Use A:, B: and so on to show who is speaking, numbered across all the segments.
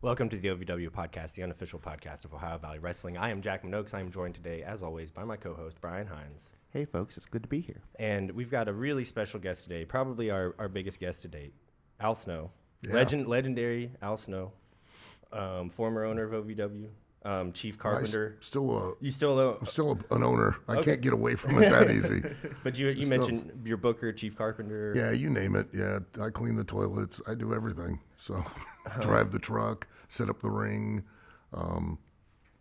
A: Welcome to the OVW Podcast, the unofficial podcast of Ohio Valley Wrestling. I am Jackman Ochs. I am joined today, as always, by my co-host, Brian Hines.
B: Hey, folks. It's good to be here.
A: And we've got a really special guest today, probably our biggest guest to date, Al Snow.
C: Yeah.
A: Legendary Al Snow, former owner of OVW, chief carpenter.
C: I'm still an owner. I
A: Okay.
C: can't get away from it that easy.
A: But you mentioned your booker, chief carpenter.
C: Yeah, you name it. Yeah, I clean the toilets. I do everything. So drive the truck, set up the ring.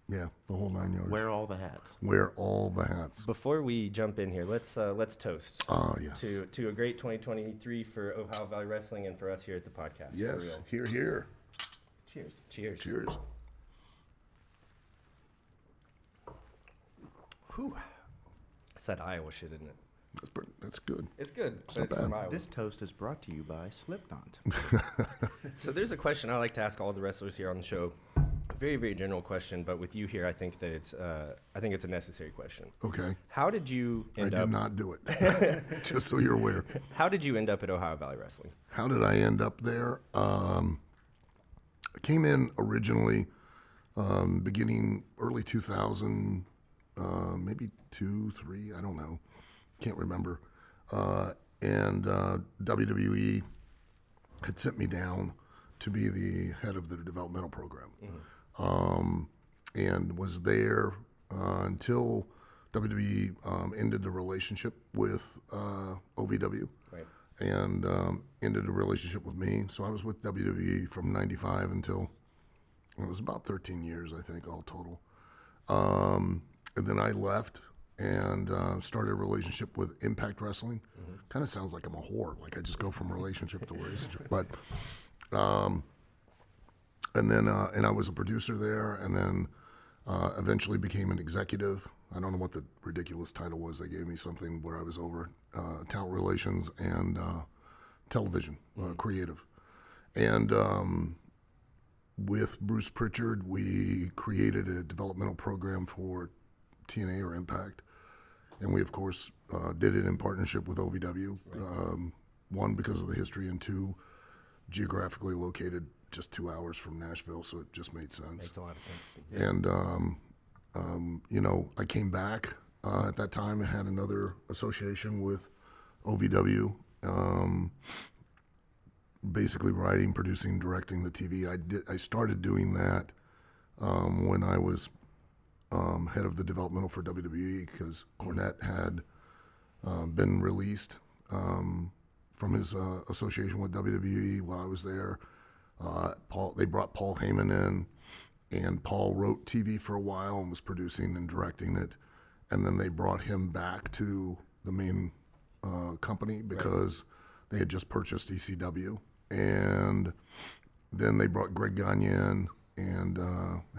C: Yeah, the whole 9 yards.
B: Wear all the hats.
C: Wear all the hats.
A: Before we jump in here, let's toast
C: Yes.
A: to a great 2023 for Ohio Valley Wrestling and for us here at the podcast.
C: Yes.
A: For
C: Hear, hear.
A: real. Cheers.
C: Cheers.
A: Whew. It's that Iowa shit, isn't it?
C: That's good.
A: It's good. But
C: not
A: it's from
C: bad.
A: Iowa.
B: This toast is brought to you by Slipknot.
A: So there's a question I like to ask all the wrestlers here on the show. A very, very general question, but with you here, I think that it's a necessary question.
C: Okay.
A: How did you
C: I
A: end
C: did
A: up?
C: not do it. Just so you're aware.
A: How did you end up at Ohio Valley Wrestling?
C: How did I end up there? I came in originally beginning early 2000, maybe 2, 3, I don't know. Can't remember. And WWE had sent me down to be the head of the developmental program. And was there until WWE ended the relationship with OVW.
A: Right.
C: And ended a relationship with me. So I was with WWE from 95 until, it was about 13 years, I think, all total. And then I left and started a relationship with Impact Wrestling. Kind of sounds like I'm a whore, like I just go from relationship to relationship. But, and I was a producer there, and then eventually became an executive. I don't know what the ridiculous title was. They gave me something where I was over talent relations and television, creative. And with Bruce Pritchard, we created a developmental program for TNA or Impact. And we, of course, did it in partnership with OVW. Right. One, because of the history, and two, geographically located just 2 hours from Nashville, so it just made sense.
A: Makes a lot of sense.
C: Yeah. And, I came back at that time and had another association with OVW, basically writing, producing, directing the TV. I started doing that when I was head of the developmental for WWE, because Cornette had been released from his association with WWE while I was there. They brought Paul Heyman in, and Paul wrote TV for a while and was producing and directing it. And then they brought him back to the main company because they had just purchased ECW. And then they brought Greg Gagne in and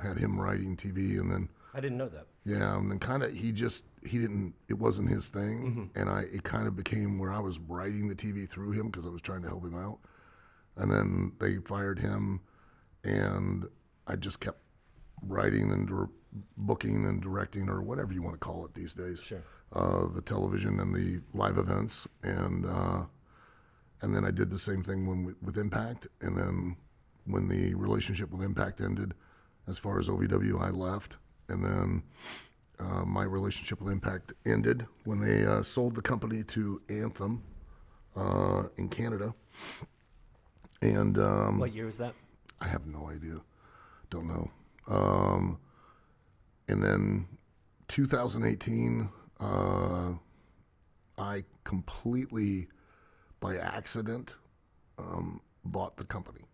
C: had him writing TV. And then
A: I didn't know that.
C: yeah, and then kind of it wasn't his thing, and it kind of became where I was writing the TV through him because I was trying to help him out. And then they fired him, and I just kept writing and booking and directing, or whatever you want to call it these days.
A: Sure.
C: The television and the live events, and then I did the same thing with Impact. And then when the relationship with Impact ended, as far as OVW, I left. And then my relationship with Impact ended when they sold the company to Anthem in Canada. And
A: What year was that?
C: I have no idea. Don't know. And then 2018, I completely, by accident, bought the company.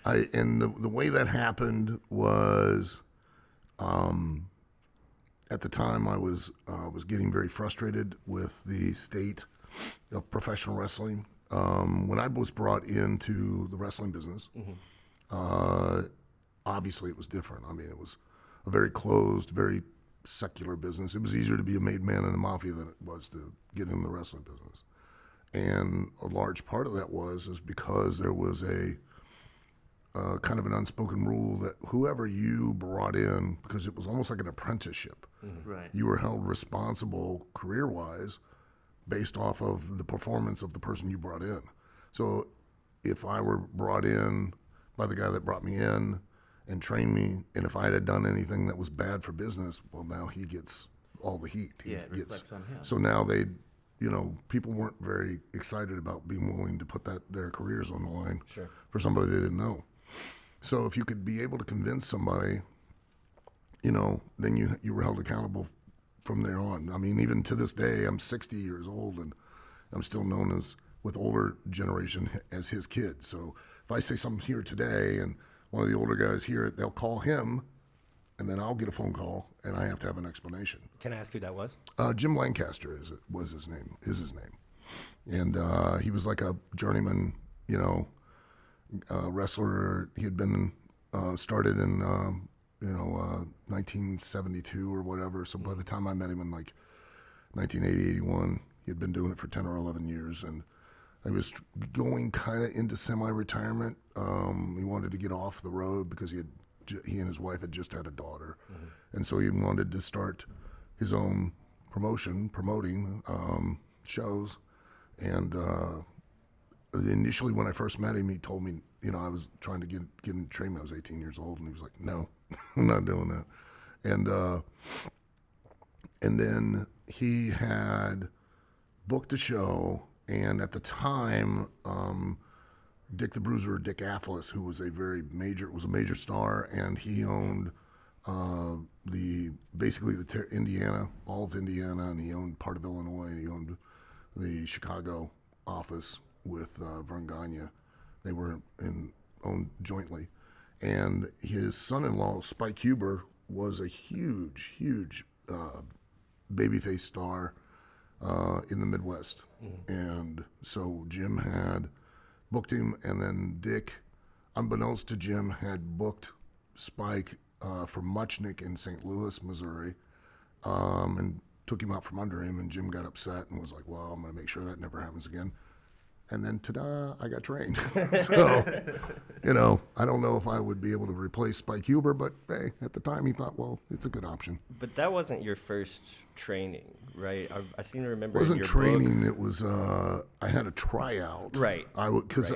C: And the way that happened was, at the time I was getting very frustrated with the state of professional wrestling. When I was brought into the wrestling business, obviously it was different. I mean, it was a very closed, very secular business. It was easier to be a made man in the mafia than it was to get in the wrestling business. And a large part of that is because there was a kind of an unspoken rule that whoever you brought in, because it was almost like an apprenticeship,
B: Right.
C: you were held responsible career-wise based off of the performance of the person you brought in. So if I were brought in by the guy that brought me in and trained me. And if I had done anything that was bad for business, well, now he gets all the heat.
B: It reflects on him.
C: So now people weren't very excited about being willing to put their careers on the line for somebody they didn't know. So if you could be able to convince somebody, then you were held accountable from there on. I mean, even to this day, I'm 60 years old and I'm still known as, with older generation, as his kid. So if I say something here today and one of the older guys hear it, they'll call him and then I'll get a phone call and I have to have an explanation.
A: Can I ask who that was?
C: Jim Lancaster is his name. And he was like a journeyman, wrestler. He had been started in 1972 or whatever. So by the time I met him in like 1980, 81, he had been doing it for 10 or 11 years. And I was going kind of into semi-retirement. He wanted to get off the road because he and his wife had just had a daughter. And so he wanted to start his own promoting shows. And initially when I first met him, he told me, I was trying to get him trained when I was 18 years old. And he was like, no, I'm not doing that. And then he had booked a show. And at the time, Dick the Bruiser, Dick Afflis, who was a major star, and he owned Indiana, all of Indiana, and he owned part of Illinois, and he owned the Chicago office with Vern Gagne. They were owned jointly. And his son-in-law, Spike Huber, was a huge babyface star in the Midwest. And so Jim had booked him, and then Dick, unbeknownst to Jim, had booked Spike for Muchnick in St. Louis, Missouri, and took him out from under him, and Jim got upset and was like, well, I'm going to make sure that never happens again. And then, ta-da, I got trained. So, I don't know if I would be able to replace Spike Huber, but hey, at the time he thought, well, it's a good option.
A: But that wasn't your first training, right? I seem to remember
C: It wasn't
A: in your
C: training.
A: book,
C: It was, I had a tryout.
A: Right.
C: Because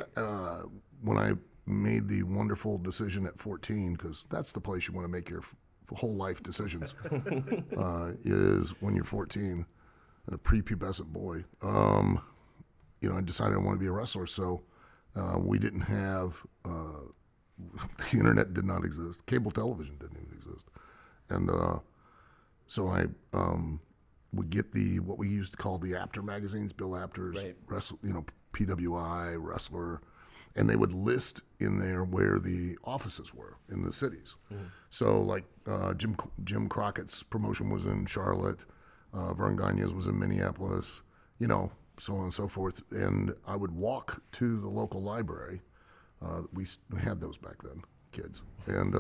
C: when I made the wonderful decision at 14, because that's the place you want to make your whole life decisions, is when you're 14 and a prepubescent boy. I decided I wanted to be a wrestler, so we didn't have, the internet did not exist. Cable television didn't even exist. And so I would get what we used to call the Apter magazines, Bill Apter's,
A: right.
C: PWI, Wrestler, and they would list in there where the offices were in the cities. Mm-hmm. So like Jim Crockett's promotion was in Charlotte, Vern Gagne's was in Minneapolis, so on and so forth. And I would walk to the local library. We had those back then, kids. And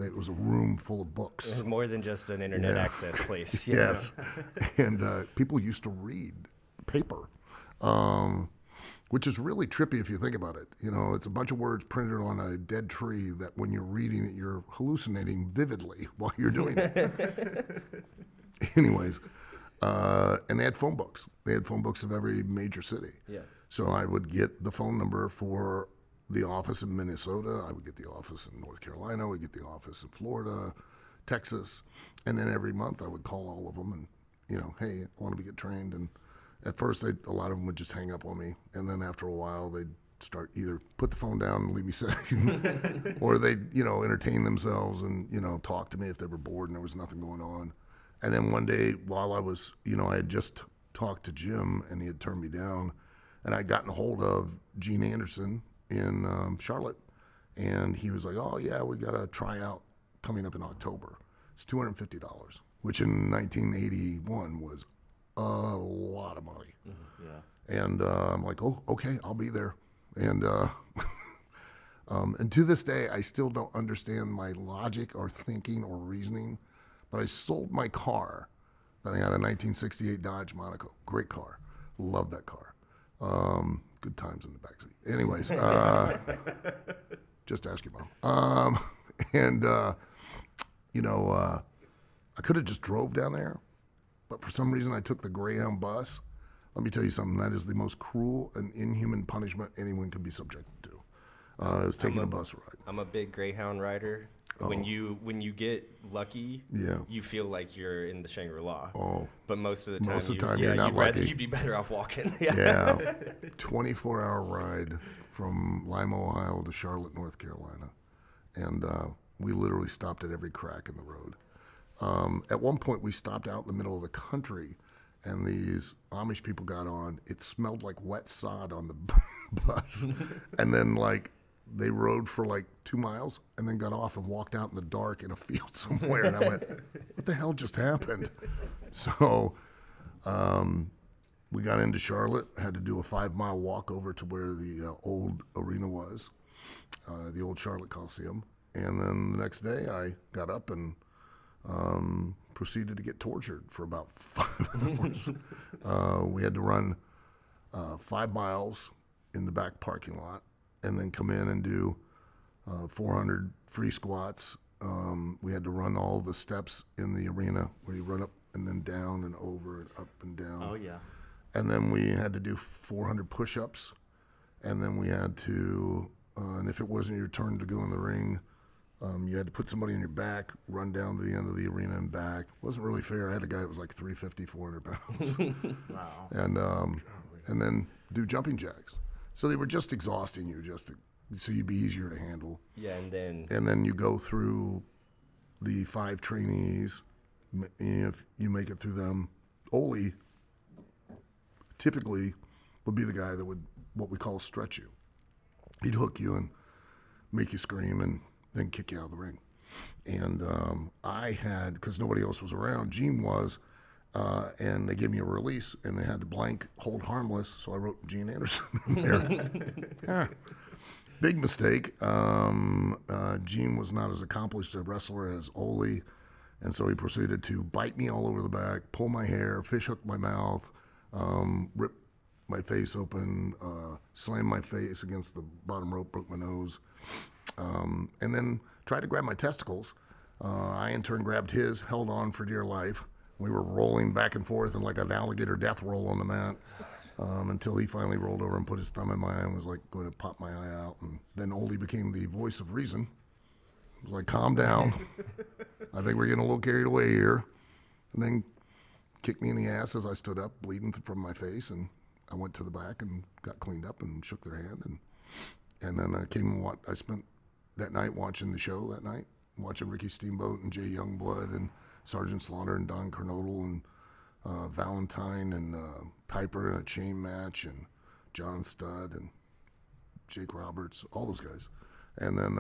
C: it was a room full of books.
A: It was more than just an internet access place.
C: Yes. And people used to read paper, which is really trippy if you think about it. It's a bunch of words printed on a dead tree that when you're reading it, you're hallucinating vividly while you're doing it. Anyways. And they had phone books. They had phone books of every major city. Yeah. So I would get the phone number for the office in Minnesota. I would get the office in North Carolina. I would get the office in Florida, Texas. And then every month I would call all of them and, hey, I want to get trained. And at first, a lot of them would just hang up on me. And then after a while, they'd start either put the phone down and leave me sitting, or they'd, entertain themselves and, talk to me if they were bored and there was nothing going on. And then one day while I was, I had just talked to Jim and he had turned me down, and I'd gotten a hold of Gene Anderson in Charlotte. And he was like, oh yeah, we got a tryout coming up in October. It's $250, which in 1981 was a lot of money. Mm-hmm, yeah. And I'm like, oh, okay, I'll be there. And and to this day, I still don't understand my logic or thinking or reasoning. But I sold my car that I had, a 1968 Dodge Monaco. Great car. Loved that car. Good times in the backseat. Anyways, just ask your mom. I could have just drove down there, but for some reason I took the Greyhound bus. Let me tell you something. That is the most cruel and inhuman punishment anyone could be subjected to. It was taking a bus ride.
A: I'm a big Greyhound rider. When you get lucky, you feel like you're in the Shangri-La. But most of the time,
C: you're not lucky.
A: You'd be better off walking.
C: 24-hour ride from Lima, Ohio to Charlotte, North Carolina. And we literally stopped at every crack in the road. At one point, we stopped out in the middle of the country, and these Amish people got on. It smelled like wet sod on the bus. And then, like, they rode for like 2 miles and then got off and walked out in the dark in a field somewhere. And I went, what the hell just happened? So we got into Charlotte, had to do a 5-mile walk over to where the old arena was, the old Charlotte Coliseum. And then the next day I got up and proceeded to get tortured for about 5 hours. We had to run 5 miles in the back parking lot, and then come in and do 400 free squats. We had to run all the steps in the arena where you run up and then down and over and up and down.
B: Oh, yeah.
C: And then we had to do 400 push-ups. And then we had to, and if it wasn't your turn to go in the ring, you had to put somebody on your back, run down to the end of the arena and back. It wasn't really fair. I had a guy that was like 350, 400 pounds.
B: Wow.
C: And then do jumping jacks. So they were just exhausting you, so you'd be easier to handle.
A: Yeah, and
C: then you go through the 5 trainees. If you make it through them, Ole typically would be the guy that would what we call stretch you. He'd hook you and make you scream and then kick you out of the ring. And I had, because nobody else was around, Gene was. And they gave me a release, and they had the blank hold harmless, so I wrote Gene Anderson in there. Big mistake. Gene was not as accomplished a wrestler as Ole, and so he proceeded to bite me all over the back, pull my hair, fish hook my mouth, rip my face open, slam my face against the bottom rope, broke my nose, and then tried to grab my testicles. I, in turn, grabbed his, held on for dear life. We were rolling back and forth in like an alligator death roll on the mat until he finally rolled over and put his thumb in my eye and was like going to pop my eye out. And then Ole became the voice of reason. He was like, calm down. I think we're getting a little carried away here. And then kicked me in the ass as I stood up, bleeding from my face. And I went to the back and got cleaned up and shook their hand. And then I came and I spent that night watching the show that night, watching Ricky Steamboat and Jay Youngblood and Sergeant Slaughter and Don Kernodle and Valentine and Piper in a chain match and John Studd and Jake Roberts, all those guys. And then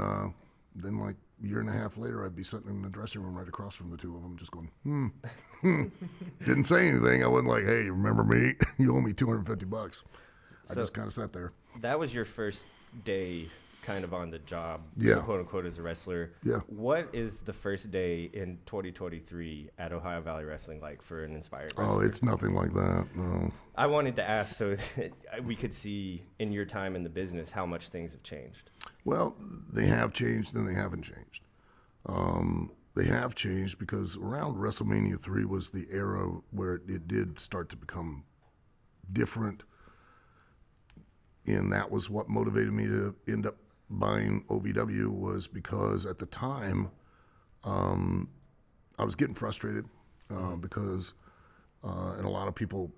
C: like a year and a half later, I'd be sitting in the dressing room right across from the two of them just going, Didn't say anything. I wasn't like, hey, remember me? You owe me $250. I just kind of sat there.
A: That was your first day kind of on the job,
C: Yeah.
A: quote unquote, as a wrestler.
C: Yeah.
A: What is the first day in 2023 at Ohio Valley Wrestling like for an inspired wrestler?
C: Oh, it's nothing like that. No.
A: I wanted to ask so that we could see in your time in the business how much things have changed.
C: Well, they have changed and they haven't changed. They have changed because around WrestleMania 3 was the era where it did start to become different. And that was what motivated me to end up buying OVW, was because at the time I was getting frustrated because, and a lot of people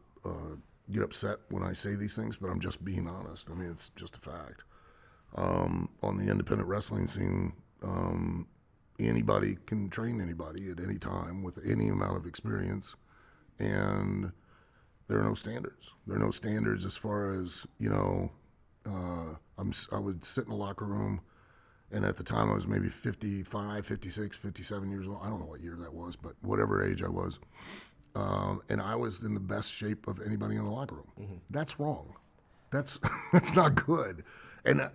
C: get upset when I say these things, but I'm just being honest. I mean, it's just a fact. On the independent wrestling scene, anybody can train anybody at any time with any amount of experience, and there are no standards. There are no standards as far as, I would sit in a locker room, and at the time I was maybe 55, 56, 57 years old. I don't know what year that was, but whatever age I was. And I was in the best shape of anybody in the locker room. Mm-hmm. That's wrong. That's not good. And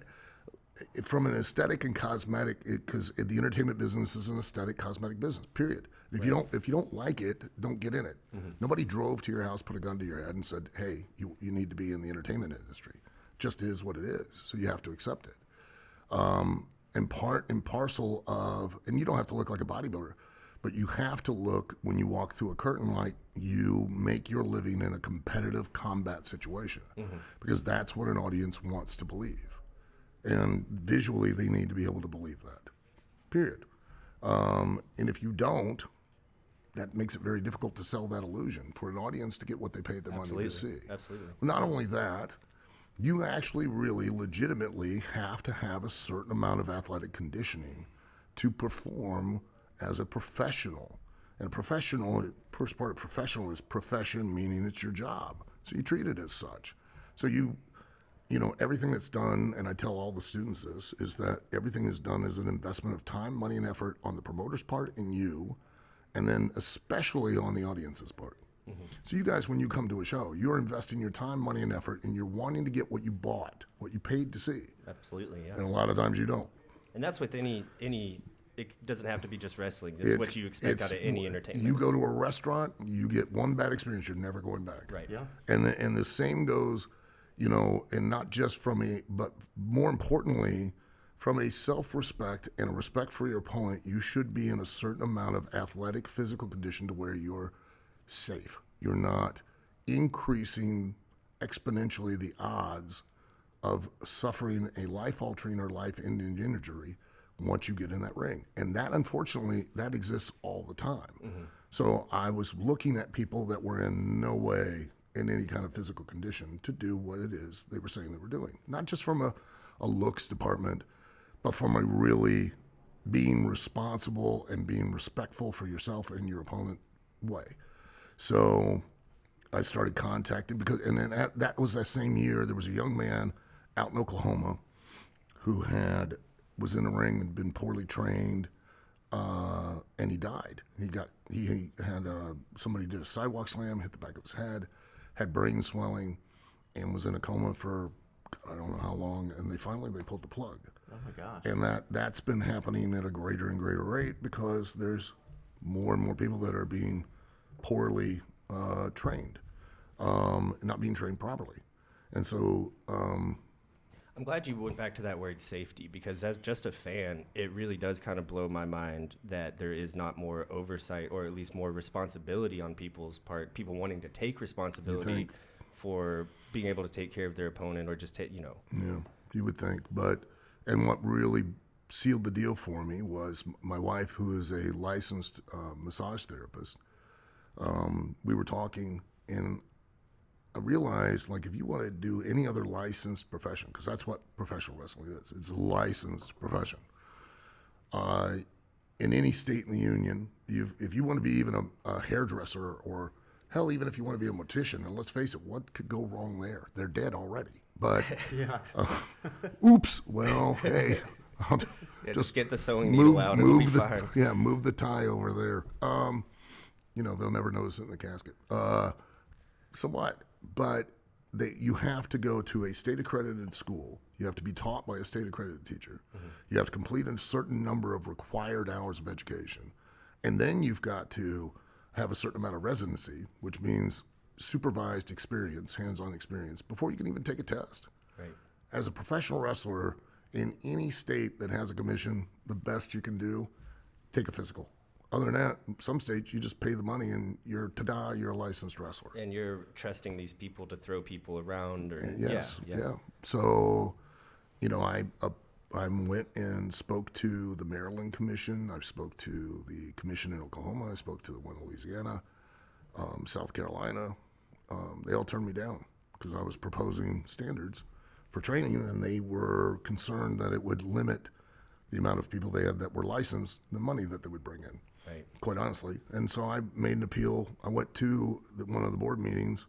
C: from an aesthetic and cosmetic, because the entertainment business is an aesthetic cosmetic business, period. If you don't like it, don't get in it. Mm-hmm. Nobody drove to your house, put a gun to your head, and said, hey, you need to be in the entertainment industry. Just is what it is, so you have to accept it. And part and parcel of, and you don't have to look like a bodybuilder, but you have to look, when you walk through a curtain, like you make your living in a competitive combat situation, mm-hmm. because that's what an audience wants to believe. And visually, they need to be able to believe that, period. And if you don't, that makes it very difficult to sell that illusion for an audience to get what they paid their money to see.
A: Absolutely.
C: Not only that, you actually really legitimately have to have a certain amount of athletic conditioning to perform as a professional. And a professional, first part of professional is profession, meaning it's your job. So you treat it as such. So you know, everything that's done, and I tell all the students this, is that everything is done as an investment of time, money, and effort on the promoter's part and you, and then especially on the audience's part. So you guys, when you come to a show, you're investing your time, money, and effort, and you're wanting to get what you bought, what you paid to see.
A: Absolutely, yeah.
C: And a lot of times you don't.
A: And that's with any. It doesn't have to be just wrestling. It's what you expect out of any entertainment.
C: You go to a restaurant, you get one bad experience, you're never going back.
A: Right.
B: Yeah.
C: And the same goes, you know, and not just but more importantly, from a self-respect and a respect for your opponent, you should be in a certain amount of athletic, physical condition to where you're safe. You're not increasing exponentially the odds of suffering a life-altering or life-ending injury once you get in that ring. And that, unfortunately, that exists all the time. So I was looking at people that were in no way in any kind of physical condition to do what it is they were saying they were doing. Not just from a looks department, but from a really being responsible and being respectful for yourself and your opponent way. So I started contacting, and then that was that same year, there was a young man out in Oklahoma who was in a ring and been poorly trained, and he died. He had somebody did a sidewalk slam, hit the back of his head, had brain swelling, and was in a coma for God, I don't know how long. And they pulled the plug.
B: Oh my gosh.
C: And that's been happening at a greater and greater rate because there's more and more people that are being poorly trained, not being trained properly. And so
A: I'm glad you went back to that word safety, because as just a fan, it really does kind of blow my mind that there is not more oversight, or at least more responsibility on people's part, people wanting to take responsibility for being able to take care of their opponent, or just Yeah,
C: you would think. And what really sealed the deal for me was my wife, who is a licensed massage therapist. We were talking, and I realized, like, if you want to do any other licensed profession, because that's what professional wrestling is, it's a licensed profession. In any state in the union, if you want to be even a hairdresser, or hell, even if you want to be a mortician, and let's face it, what could go wrong there? They're dead already. But, oops, well, hey.
A: Just get the sewing needle out, it'll be fine.
C: Yeah, move the tie over there. They'll never notice it in the casket. Somewhat. But you have to go to a state-accredited school. You have to be taught by a state-accredited teacher. You have to complete a certain number of required hours of education. And then you've got to have a certain amount of residency, which means supervised experience, hands-on experience, before you can even take a test.
A: Right.
C: As a professional wrestler in any state that has a commission, the best you can do, take a physical. Other than that, some states you just pay the money and you're a licensed wrestler.
A: And you're trusting these people to throw people around, or
C: Yes. So, I went and spoke to the Maryland Commission. I spoke to the commission in Oklahoma. I spoke to the one in Louisiana, South Carolina. They all turned me down because I was proposing standards for training, and they were concerned that it would limit the amount of people they had that were licensed, the money that they would bring in.
A: Right.
C: Quite honestly. And so I made an appeal. I went to one of the board meetings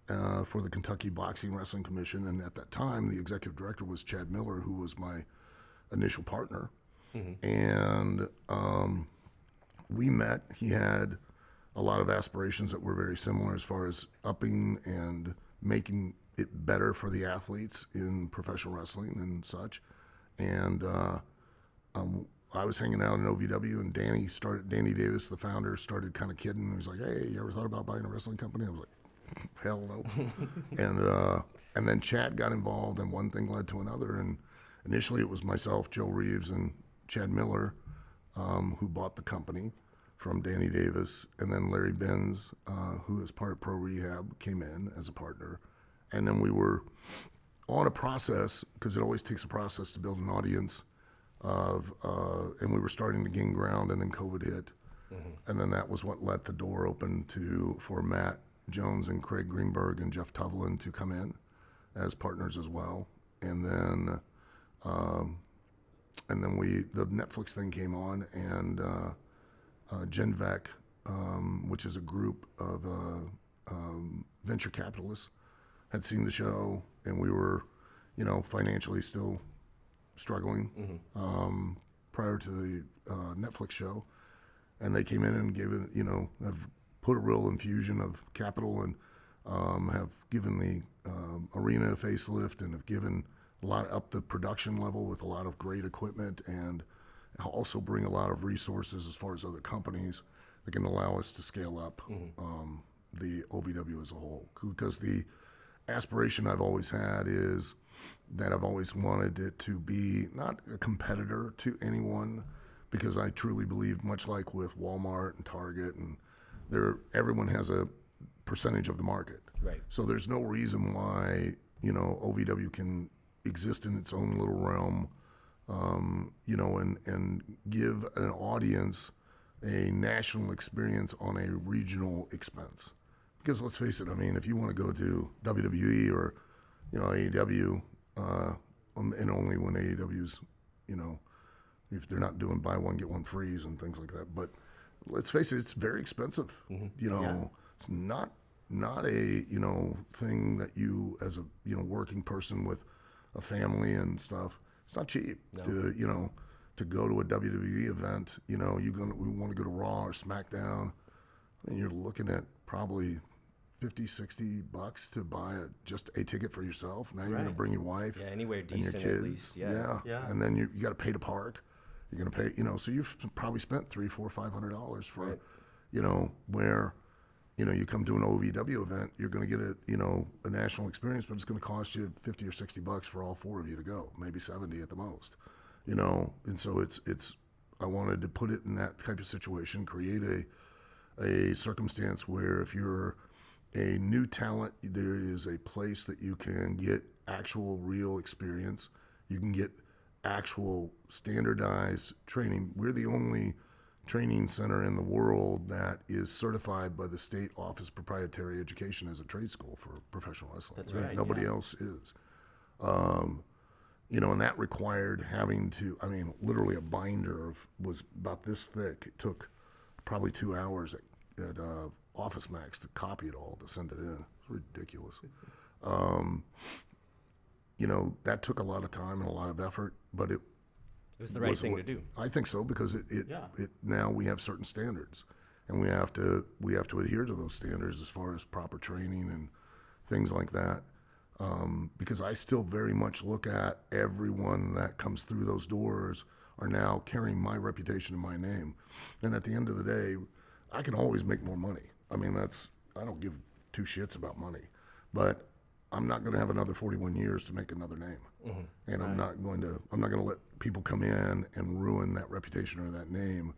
C: for the Kentucky Boxing Wrestling Commission, and at that time, the executive director was Chad Miller, who was my initial partner. And we met. He had a lot of aspirations that were very similar as far as upping and making it better for the athletes in professional wrestling and such. And I was hanging out in OVW, and Danny Davis, the founder, started kind of kidding. He was like, "Hey, you ever thought about buying a wrestling company?" I was like, "Hell no." And then Chad got involved, and one thing led to another. And initially, it was myself, Joe Reeves, and Chad Miller, who bought the company from Danny Davis, and then Larry Benz, who is part of Pro Rehab, came in as a partner, and then we were on a process, because it always takes a process to build an audience and we were starting to gain ground, and then COVID hit. And then that was what let the door open for Matt Jones and Craig Greenberg and Jeff Tuvlin to come in as partners as well. And then the Netflix thing came on, and GenVec, which is a group of venture capitalists, had seen the show, and we were, financially still struggling prior to the Netflix show. And they came in and gave it, have put a real infusion of capital, and have given the arena a facelift, and have given a lot up the production level with a lot of great equipment, and also bring a lot of resources as far as other companies that can allow us to scale up the OVW as a whole. Because the aspiration I've always had is that I've always wanted it to be not a competitor to anyone, because I truly believe, much like with Walmart and Target, and everyone has a percentage of the market.
A: Right.
C: So there's no reason why, OVW can exist in its own little realm, and give an audience a national experience on a regional expense. Because let's face it, if you want to go to WWE or, AEW, and only when AEW's, if they're not doing buy one, get one frees and things like that. But let's face it, it's very expensive. It's not a, thing that you, as a, working person with a family and stuff, it's not cheap to go to a WWE event. We want to go to Raw or SmackDown, and you're looking at probably $50-$60 to buy just a ticket for yourself. Now you're going to bring your wife,
A: anywhere
C: and your
A: decent
C: kids,
A: at least, yeah.
C: And then you got to pay to park. You're going to pay, so you've probably spent $300-$500 for, where, you come to an OVW event, you're going to get a national experience, but it's going to cost you $50 or $60 for all four of you to go, maybe 70 at the most, and so it's. I wanted to put it in that type of situation, create a circumstance where if you're a new talent, there is a place that you can get actual real experience. You can get actual standardized training. We're the only training center in the world that is certified by the State Office of Proprietary Education as a trade school for professional wrestling.
A: That's right.
C: Nobody else is. And that required having to, literally a binder was about this thick. It took probably 2 hours at Office Max to copy it all, to send it in. It's ridiculous. That took a lot of time and a lot of effort, but it
A: was the right thing to do.
C: I think so, because it now we have certain standards, and we have to adhere to those standards as far as proper training and things like that. Because I still very much look at everyone that comes through those doors are now carrying my reputation and my name, and at the end of the day, I can always make more money. I don't give two shits about money, but I'm not going to have another 41 years to make another name, and I'm not going to let people come in and ruin that reputation or that name,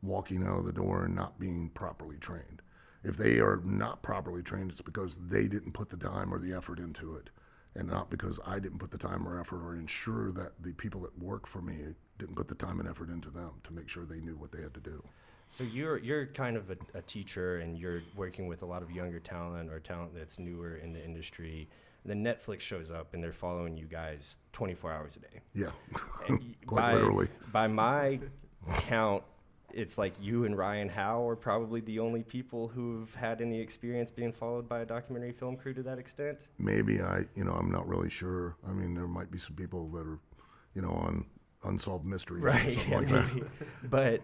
C: walking out of the door and not being properly trained. If they are not properly trained, it's because they didn't put the time or the effort into it, and not because I didn't put the time or effort or ensure that the people that work for me didn't put the time and effort into them to make sure they knew what they had to do.
A: So you're kind of a teacher, and you're working with a lot of younger talent or talent that's newer in the industry. And then Netflix shows up, and they're following you guys 24 hours a day.
C: Yeah, quite literally.
A: By my count, it's like you and Ryan Howe are probably the only people who've had any experience being followed by a documentary film crew to that extent.
C: Maybe I'm not really sure. There might be some people that are, on Unsolved Mysteries or something like
A: maybe.
C: that.
A: But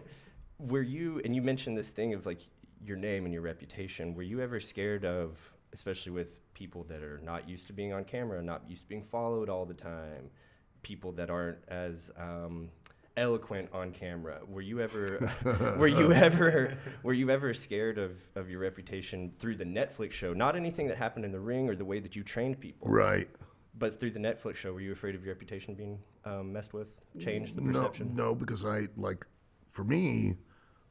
A: were you, and you mentioned this thing of like your name and your reputation, were you ever scared of, especially with people that are not used to being on camera, not used to being followed all the time, people that aren't as eloquent on camera, were you ever scared of your reputation through the Netflix show? Not anything that happened in the ring or the way that you trained people,
C: right?
A: But through the Netflix show, were you afraid of your reputation being messed with, changed the perception?
C: No, because for me,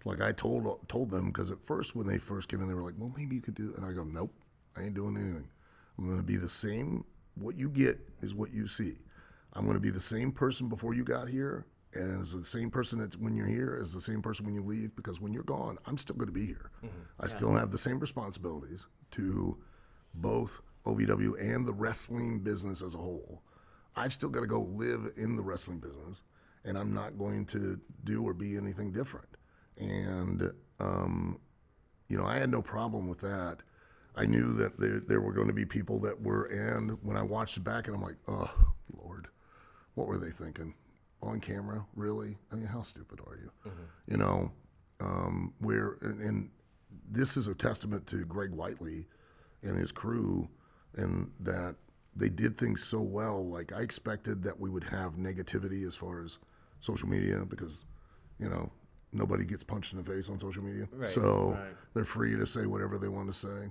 C: I told them, because at first when they first came in, they were like, well, maybe you could do it. And I go, nope, I ain't doing anything. I'm going to be the same what you get is what you see. I'm going to be the same person before you got here, and as the same person that's when you're here is the same person when you leave, because when you're gone, I'm still going to be here. I still have the same responsibilities to both OVW and the wrestling business as a whole. I've still got to go live in the wrestling business, and I'm not going to do or be anything different. And, I had no problem with that. I knew that there were going to be people that were, and when I watched it back, and I'm like, oh, Lord, what were they thinking? On camera, really? I mean, how stupid are you? And this is a testament to Greg Whiteley and his crew, and that they did things so well. Like, I expected that we would have negativity as far as social media, because, nobody gets punched in the face on social media.
A: Right.
C: So they're free to say whatever they want to say.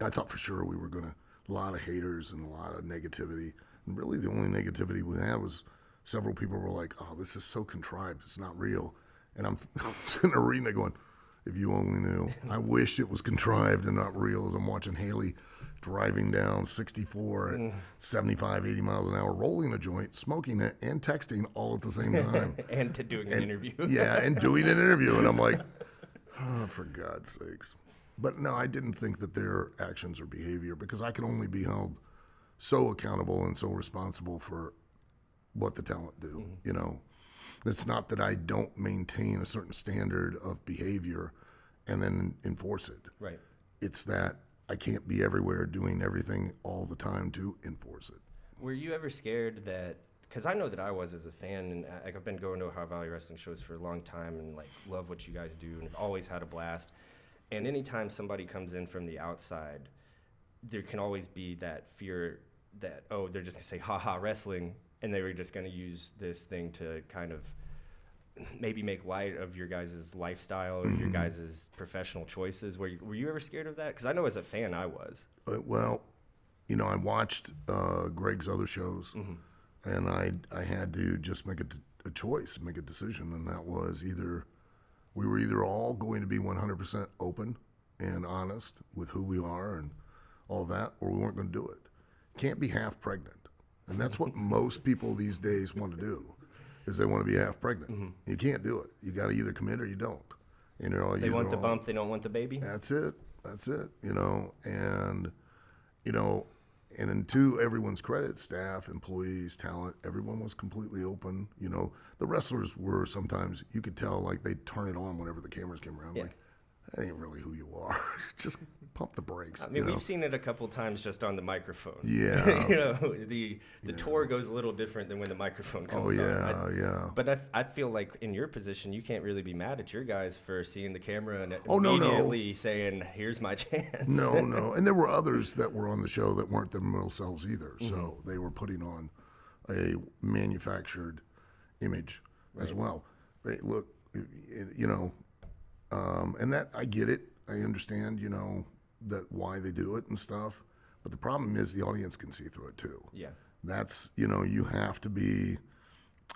C: I thought for sure we were going to, a lot of haters and a lot of negativity. And really the only negativity we had was several people were like, oh, this is so contrived, it's not real. And I'm sitting there reading it going, if you only knew. I wish it was contrived and not real, as I'm watching Haley driving down 64 at 75, 80 miles an hour, rolling a joint, smoking it, and texting all at the same time.
A: and doing an interview.
C: And doing an interview. And I'm like, oh, for God's sakes. But no, I didn't think that their actions or behavior, because I can only be held so accountable and so responsible for what the talent do. It's not that I don't maintain a certain standard of behavior and then enforce it.
A: Right.
C: It's that I can't be everywhere doing everything all the time to enforce it.
A: Were you ever scared that, because I know that I was as a fan, and I've been going to Ohio Valley Wrestling shows for a long time and love what you guys do and have always had a blast. And anytime somebody comes in from the outside, there can always be that fear that, oh, they're just going to say, ha-ha, wrestling, and they were just going to use this thing to kind of maybe make light of your guys' lifestyle or your guys' professional choices. Were you ever scared of that? Because I know as a fan I was.
C: Well, I watched Greg's other shows, and I had to just make a choice, make a decision, and that was we were either all going to be 100% open and honest with who we are and all that, or we weren't going to do it. Can't be half pregnant. And that's what most people these days want to do, is they want to be half pregnant. You can't do it. You got to either commit or you don't.
A: They want the bump, they don't want the baby?
C: That's it. And to everyone's credit, staff, employees, talent, everyone was completely open. The wrestlers were sometimes, you could tell, like, they'd turn it on whenever the cameras came around.
A: Yeah.
C: Like, that ain't really who you are. Just pump the brakes.
A: I mean, we've seen it a couple times just on the microphone.
C: Yeah.
A: The tour goes a little different than when the microphone comes
C: Oh, yeah, yeah.
A: But I feel like in your position, you can't really be mad at your guys for seeing the camera and
C: no.
A: immediately saying, here's my chance.
C: No. And there were others that were on the show that weren't themselves either. So they were putting on a manufactured image as well. Hey, look, and that, I get it. I understand, that why they do it and stuff. But the problem is the audience can see through it too.
A: Yeah.
C: That's, you have to be,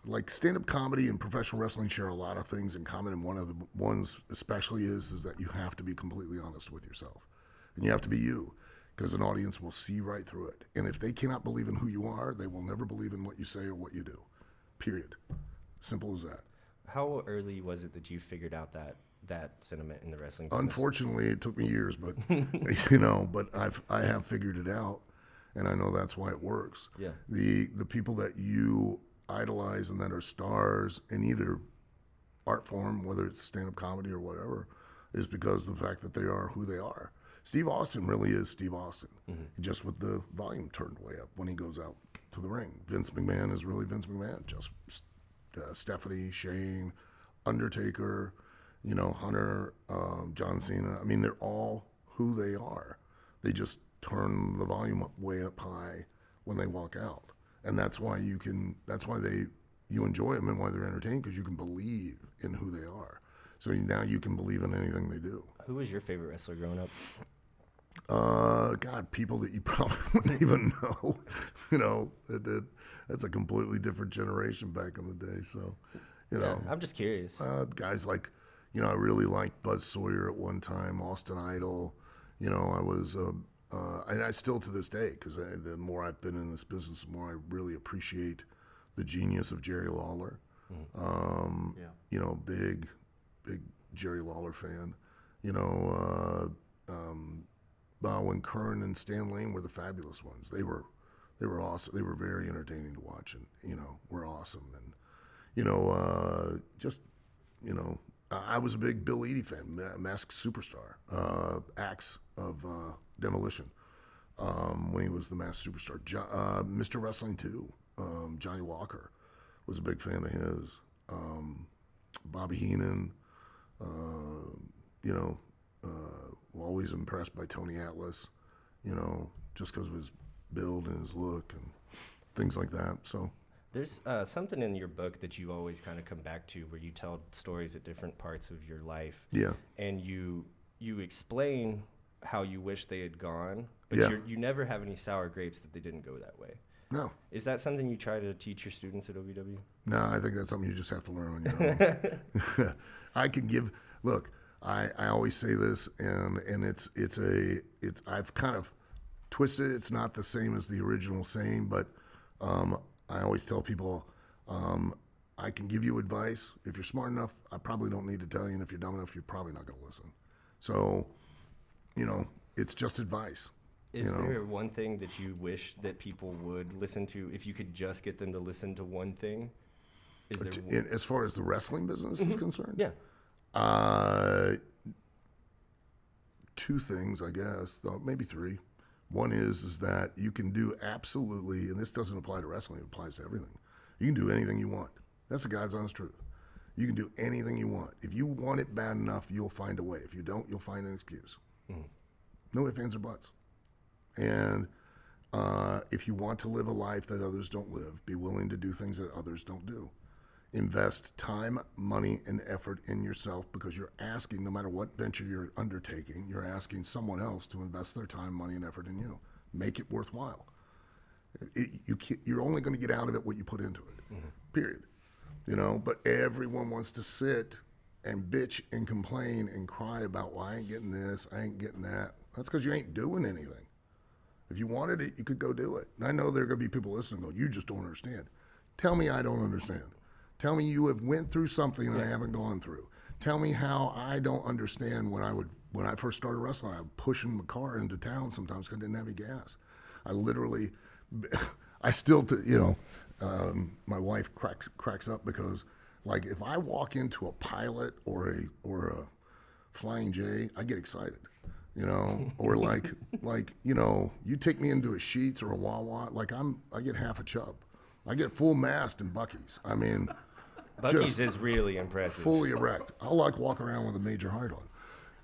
C: like, stand-up comedy and professional wrestling share a lot of things in common. And one of the ones especially is that you have to be completely honest with yourself. And you have to be you, because an audience will see right through it. And if they cannot believe in who you are, they will never believe in what you say or what you do. Period. Simple as that.
A: How early was it that you figured out that sentiment in the wrestling business?
C: Unfortunately, it took me years, but but I have figured it out, and I know that's why it works.
A: Yeah.
C: The people that you idolize and that are stars in either art form, whether it's stand-up comedy or whatever, is because of the fact that they are who they are. Steve Austin really is Steve Austin, just with the volume turned way up when he goes out to the ring. Vince McMahon is really Vince McMahon. Just Stephanie, Shane, Undertaker, Hunter, John Cena. I mean, they're all who they are. They just turn the volume way up high when they walk out, and that's why you enjoy them and why they're entertaining, because you can believe in who they are. So now you can believe in anything they do.
A: Who was your favorite wrestler growing up?
C: God, people that you probably wouldn't even know. That's a completely different generation back in the day. So,
A: I'm just curious.
C: Guys like, I really liked Buzz Sawyer at one time, Austin Idol. I was and I still to this day, because the more I've been in this business, the more I really appreciate the genius of Jerry Lawler. You know, big Jerry Lawler fan. You know, when Kern and Stan Lane were the fabulous ones. They were awesome. They were very entertaining to watch, and you know, were awesome. And you know, I was a big Bill Eadie fan, Masked Superstar, acts of Demolition, when he was the Masked Superstar. Mr. Wrestling too, Johnny Walker was a big fan of his. Bobby Heenan, you know, always impressed by Tony Atlas, you know, just because of his build and his look and things like that. So
A: there's something in your book that you always kind of come back to, where you tell stories at different parts of your life.
C: Yeah.
A: And you explain how you wish they had gone, but you never have any sour grapes that they didn't go that way.
C: No.
A: Is that something you try to teach your students at OVW?
C: No, I think that's something you just have to learn on your own. I can give, look, I always say this, and it's I've kind of twisted it. It's not the same as the original saying, but I always tell people, I can give you advice. If you're smart enough, I probably don't need to tell you, and if you're dumb enough, you're probably not going to listen. So, you know, it's just advice.
A: Is there one thing that you wish that people would listen to, if you could just get them to listen to one thing? Is there
C: as far as the wrestling business is concerned?
A: Yeah.
C: Two things, I guess, maybe three. One is that you can do absolutely, and this doesn't apply to wrestling, it applies to everything. You can do anything you want. That's the God's honest truth. You can do anything you want. If you want it bad enough, you'll find a way. If you don't, you'll find an excuse. No ifs, ands, or buts. And if you want to live a life that others don't live, be willing to do things that others don't do. Invest time, money, and effort in yourself, because you're asking, no matter what venture you're undertaking, you're asking someone else to invest their time, money, and effort in you. Make it worthwhile. You're only going to get out of it what you put into it, period. You know, but everyone wants to sit and bitch and complain and cry about, well, I ain't getting this, I ain't getting that. That's because you ain't doing anything. If you wanted it, you could go do it. And I know there are going to be people listening going, you just don't understand. Tell me I don't understand. Tell me you have went through something that I haven't gone through. Tell me how I don't understand when I first started wrestling, I was pushing my car into town sometimes because I didn't have any gas. I still, you know, my wife cracks up because, like, if I walk into a Pilot or a Flying J, I get excited. You know, or like, you know, you take me into a Sheetz or a Wawa, like I get half a chub. I get full mast in Buc-ee's. I mean,
A: Buc-ee's is really impressive.
C: Fully erect. I'll like walk around with a major height on.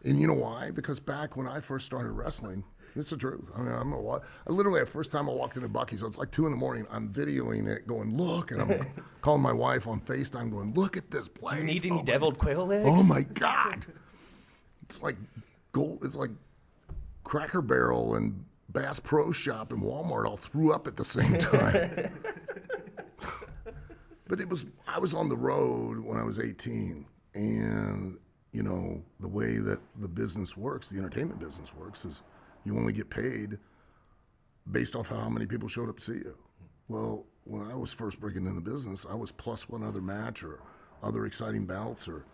C: And you know why? Because back when I first started wrestling, it's the truth. I mean, literally the first time I walked into Buc-ee's, it's like 2 a.m. I'm videoing it, going, look, and I'm calling my wife on FaceTime, going, look at this place.
A: Do you need any deviled quail legs?
C: Oh my God! It's like gold. It's like Cracker Barrel and Bass Pro Shop and Walmart all threw up at the same time. But I was on the road when I was 18, and you know, the way that the business works, the entertainment business works, is you only get paid based off how many people showed up to see you. Well, when I was first breaking in the business, I was plus one other match or other exciting bouts or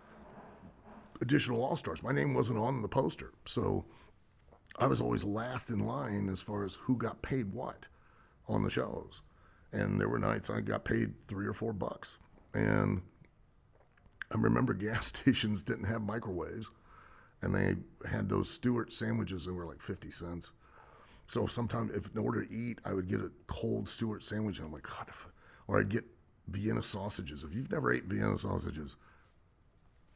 C: additional all-stars. My name wasn't on the poster, so I was always last in line as far as who got paid what on the shows. And there were nights I got paid $3 or $4. And I remember gas stations didn't have microwaves, and they had those Stewart sandwiches that were like 50 cents. So sometimes, if in order to eat, I would get a cold Stewart sandwich, and I'm like, what the fuck? Or I'd get Vienna sausages. If you've never ate Vienna sausages,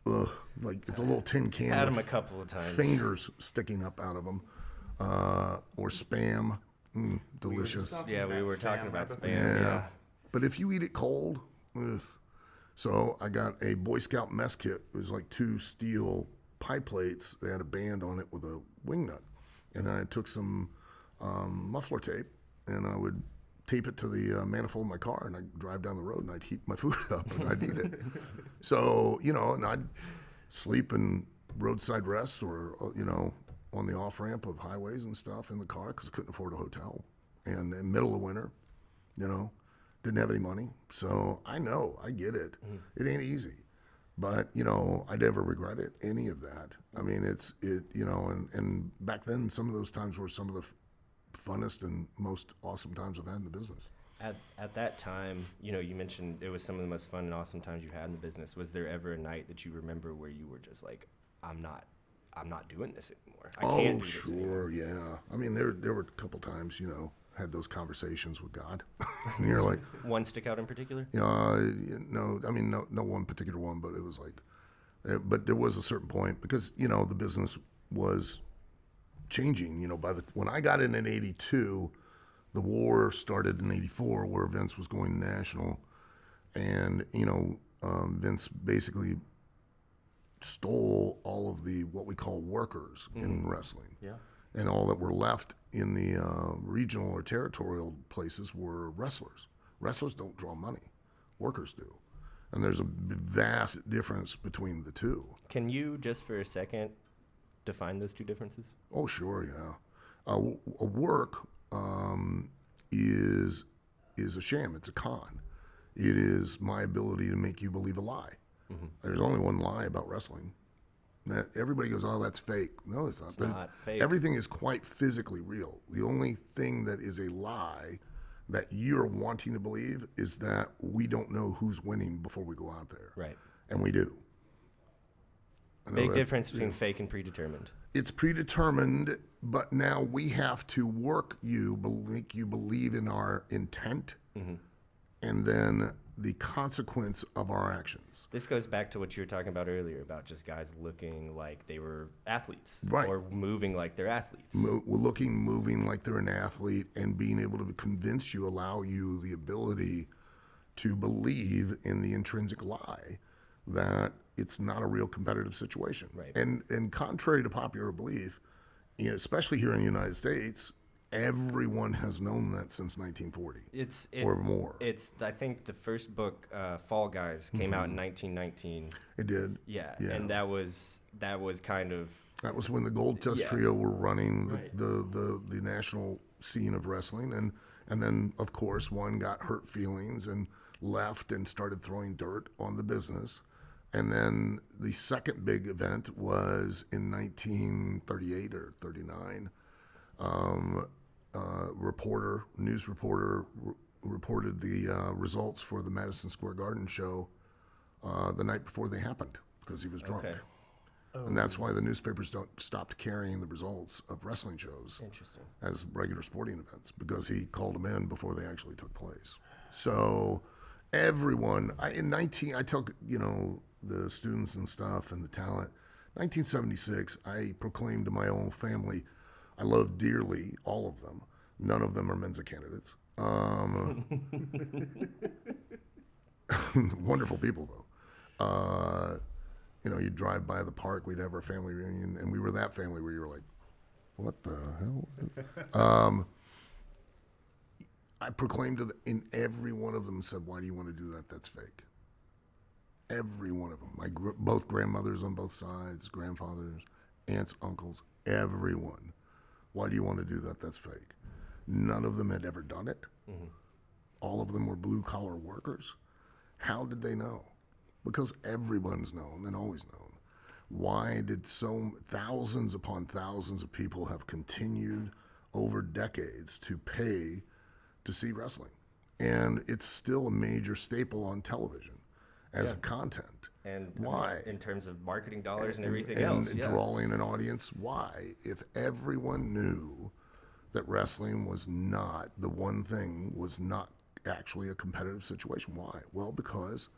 C: like it's a little tin can.
A: Had them a couple of times.
C: Fingers sticking up out of them, or Spam, delicious.
A: Yeah, we were talking about Spam. Yeah.
C: But if you eat it cold, ugh. So I got a Boy Scout mess kit. It was like 2 steel pie plates. They had a band on it with a wing nut, and I took some muffler tape, and I would tape it to the manifold of my car, and I'd drive down the road, and I'd heat my food up, and I'd eat it. So, you know, and I'd sleep in roadside rests or, you know, on the off-ramp of highways and stuff in the car because I couldn't afford a hotel. And in the middle of winter, didn't have any money. So I get it. It ain't easy. But, I never regretted any of that. I mean, and back then, some of those times were some of the funnest and most awesome times I've had in the business.
A: At that time, you mentioned it was some of the most fun and awesome times you had in the business. Was there ever a night that you remember where you were just like, I'm not doing this anymore. I can't do this anymore.
C: Yeah. I mean, there were a couple times, had those conversations with God. And you're like,
A: one stick out in particular?
C: No, I mean, no one particular one, but it was like, but there was a certain point because, the business was changing, when I got in 82, the war started in 84 where Vince was going national, and, Vince basically stole all of the, what we call workers in wrestling.
B: Yeah.
C: And all that were left in the regional or territorial places were wrestlers. Wrestlers don't draw money. Workers do. And there's a vast difference between the two.
A: Can you, just for a second, define those two differences?
C: Oh, sure, yeah. A work is a sham. It's a con. It is my ability to make you believe a lie. Mm-hmm. There's only one lie about wrestling. That everybody goes, oh, that's fake. No, it's not.
A: It's not fake.
C: Everything is quite physically real. The only thing that is a lie that you're wanting to believe is that we don't know who's winning before we go out there.
A: Right.
C: And we do.
A: Big difference between fake and predetermined.
C: It's predetermined, but now we have to work make you believe in our intent, and then the consequence of our actions.
A: This goes back to what you were talking about earlier about just guys looking like they were athletes,
C: right,
A: or moving like they're athletes.
C: Moving like they're an athlete, and being able to convince you, allow you the ability to believe in the intrinsic lie that it's not a real competitive situation.
A: Right.
C: And contrary to popular belief, especially here in the United States, everyone has known that since 1940 or more.
A: I think the first book, Fall Guys, came out in 1919.
C: It did.
A: Yeah. And that was kind of...
C: That was when the Gold Dust Trio were running the national scene of wrestling. And then, of course, one got hurt feelings and left and started throwing dirt on the business. And then the second big event was in 1938 or 39. News reporter reported the results for the Madison Square Garden show the night before they happened because he was drunk.
A: Okay.
C: And that's why the newspapers stopped carrying the results of wrestling shows as regular sporting events, because he called them in before they actually took place. So everyone, I tell the students and stuff and the talent, 1976, I proclaimed to my own family, I love dearly all of them. None of them are Mensa candidates. Wonderful people, though. You'd drive by the park, we'd have our family reunion, and we were that family where you were like, what the hell? I proclaimed in every one of them said, why do you want to do that? That's fake. Every one of them. Both grandmothers on both sides, grandfathers, aunts, uncles, everyone. Why do you want to do that? That's fake. None of them had ever done it. Mm-hmm. All of them were blue-collar workers. How did they know? Because everyone's known and always known. Why did thousands upon thousands of people have continued over decades to pay to see wrestling? And it's still a major staple on television as a content.
A: And
C: why?
A: In terms of marketing dollars and everything else.
C: And drawing an audience. Why? If everyone knew that wrestling was not, the one thing was not actually a competitive situation. Why? Well, because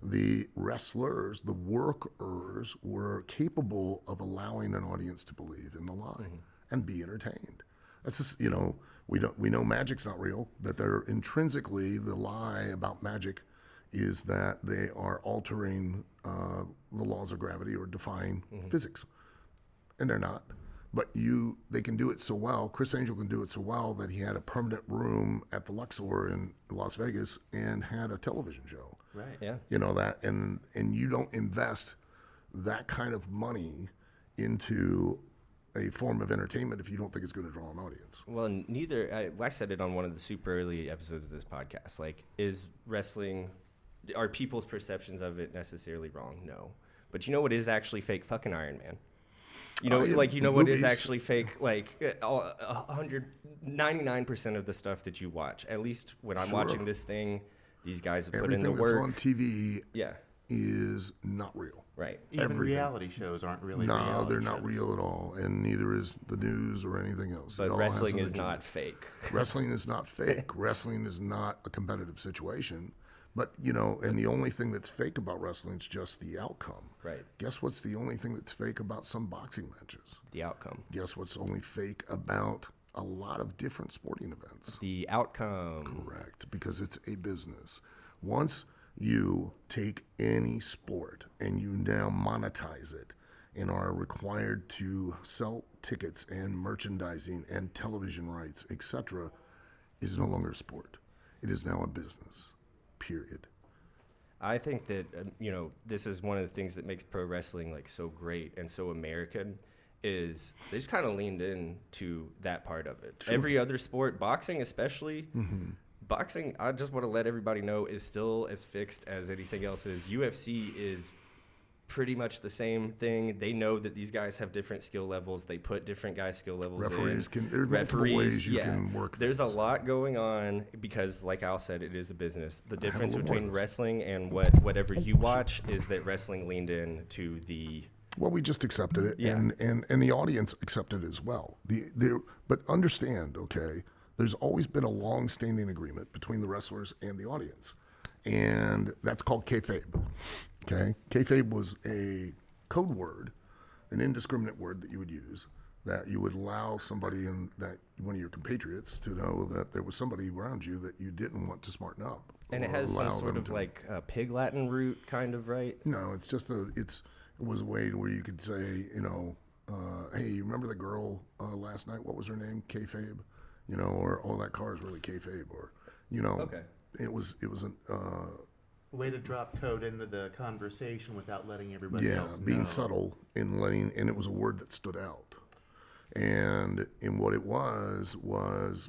C: the wrestlers, the workers, were capable of allowing an audience to believe in the line and be entertained. That's just, we know magic's not real, that they're intrinsically, the lie about magic is that they are altering the laws of gravity or defying physics. And they're not. But they can do it so well. Chris Angel can do it so well that he had a permanent room at the Luxor in Las Vegas and had a television show.
A: Right, yeah.
C: That, and you don't invest that kind of money into a form of entertainment if you don't think it's going to draw an audience.
A: Well, neither. I said it on one of the super early episodes of this podcast. Like, is wrestling, are people's perceptions of it necessarily wrong? No. But you know what is actually fake? Fucking Iron Man. You know, what
C: movies.
A: is actually fake? Like, 99% of the stuff that you watch, at least when I'm watching this thing, these guys have put in the
C: Everything
A: work.
C: that's on TV
A: Yeah.
C: is not real.
A: Right.
B: Even
C: Everything.
B: reality shows aren't really
C: No,
B: reality
C: they're not
B: shows.
C: real at all, and neither is the news or anything else. It
A: But
C: all has
A: wrestling
C: an
A: is
C: agenda.
A: not fake.
C: Wrestling is not fake. Wrestling is not a competitive situation. But, and the only thing that's fake about wrestling is just the outcome.
A: Right.
C: Guess what's the only thing that's fake about some boxing matches?
A: The outcome.
C: Guess what's only fake about a lot of different sporting events?
A: The outcome.
C: Correct, because it's a business. Once you take any sport and you now monetize it and are required to sell tickets and merchandising and television rights, etc., it is no longer a sport. It is now a business, period.
A: I think that, this is one of the things that makes pro wrestling like so great and so American is they just kind of leaned in to that part of it. Sure. Every other sport, boxing especially, boxing, I just want to let everybody know, is still as fixed as anything else is. UFC is pretty much the same thing. They know that these guys have different skill levels. They put different guys' skill levels
C: Referees
A: in.
C: there are multiple ways you can work
A: There's
C: this.
A: a lot going on because, like Al said, it is a business. The difference
C: little more
A: between
C: of this.
A: wrestling and whatever you watch is that wrestling leaned in to the...
C: Well, we just accepted it,
A: Yeah.
C: and the audience accepted it as well. But understand, okay, there's always been a long-standing agreement between the wrestlers and the audience, and that's called kayfabe. Okay, kayfabe was a code word, an indiscriminate word that you would use, that you would allow somebody in that one of your compatriots to know that there was somebody around you that you didn't want to smarten up.
A: And it
C: or
A: has some
C: allow
A: sort
C: them
A: of
C: to-
A: like a pig Latin root kind of, right?
C: No, it's just it was a way where you could say, hey, you remember the girl last night? What was her name? Kayfabe, or oh, that car is really kayfabe, or
A: Okay.
C: it was an
B: Way to drop code into the conversation without letting everybody else know.
C: being subtle in and it was a word that stood out, and what it was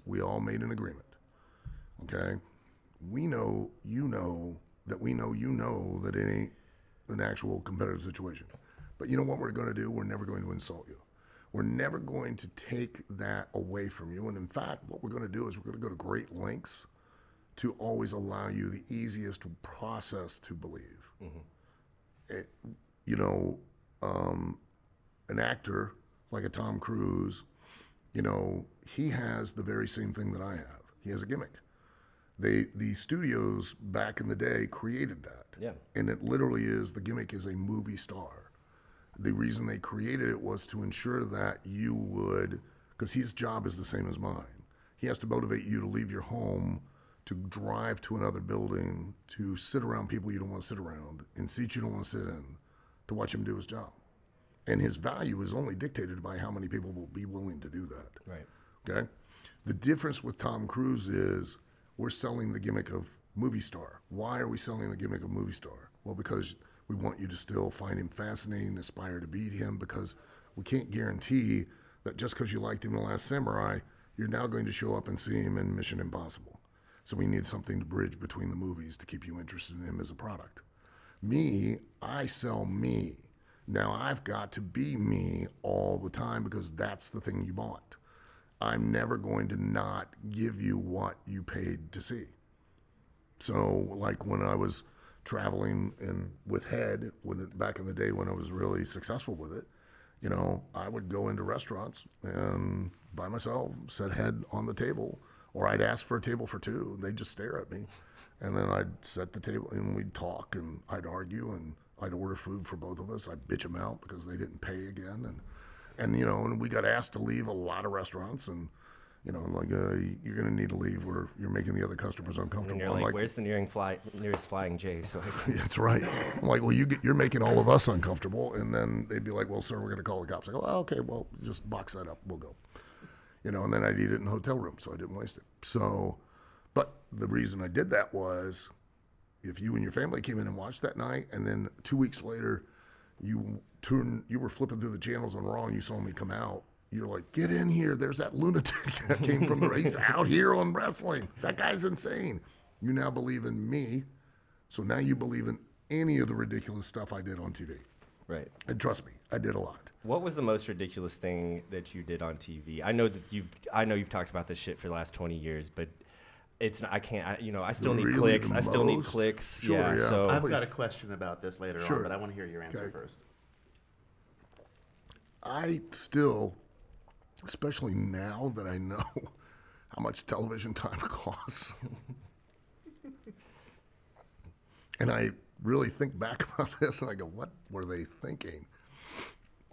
C: we all made an agreement. Okay, we know that it ain't an actual competitive situation. But you know what we're going to do? We're never going to insult you. We're never going to take that away from you. And in fact, what we're going to do is we're going to go to great lengths to always allow you the easiest process to believe. An actor like a Tom Cruise, he has the very same thing that I have. He has a gimmick. The studios back in the day created that.
A: Yeah.
C: And it literally is, the gimmick is a movie star. The reason they created it was to ensure that you would, because his job is the same as mine. He has to motivate you to leave your home, to drive to another building, to sit around people you don't want to sit around, in seats you don't want to sit in, to watch him do his job. And his value is only dictated by how many people will be willing to do that.
A: Right.
C: Okay? The difference with Tom Cruise is we're selling the gimmick of movie star. Why are we selling the gimmick of movie star? Well, because we want you to still find him fascinating, aspire to beat him, because we can't guarantee that just because you liked him in The Last Samurai, you're now going to show up and see him in Mission Impossible. So we need something to bridge between the movies to keep you interested in him as a product. Me, I sell me. Now I've got to be me all the time because that's the thing you bought. I'm never going to not give you what you paid to see. So like when I was traveling with Head, back in the day when I was really successful with it, I would go into restaurants and by myself, set Head on the table, or I'd ask for a table for two, and they'd just stare at me. And then I'd set the table and we'd talk and I'd argue and I'd order food for both of us. I'd bitch them out because they didn't pay again. And we got asked to leave a lot of restaurants and, you're going to need to leave where you're making the other customers uncomfortable.
A: And you're like, where's the nearest flying J? So
C: That's right. I'm like, well, you're making all of us uncomfortable. And then they'd be like, well, sir, we're going to call the cops. I go, oh, okay, well, just box that up. We'll go. And then I'd eat it in the hotel room, so I didn't waste it. So, but the reason I did that was if you and your family came in and watched that night, and then 2 weeks later, you were flipping through the channels on Raw and you saw me come out, you're like, get in here. There's that lunatic that came from the race out here on wrestling. That guy's insane. You now believe in me. So now you believe in any of the ridiculous stuff I did on TV.
A: Right.
C: And trust me, I did a lot.
A: What was the most ridiculous thing that you did on TV? I know you've talked about this shit for the last 20 years, but it's not, I still need
C: Really
A: clicks.
C: the
A: I still need
C: most?
A: clicks.
C: Sure, yeah.
A: So
B: I've got a question about this later
C: Sure.
B: on, but I want to hear your answer
C: Okay.
B: first.
C: I still, especially now that I know how much television time costs, and I really think back about this and I go, what were they thinking?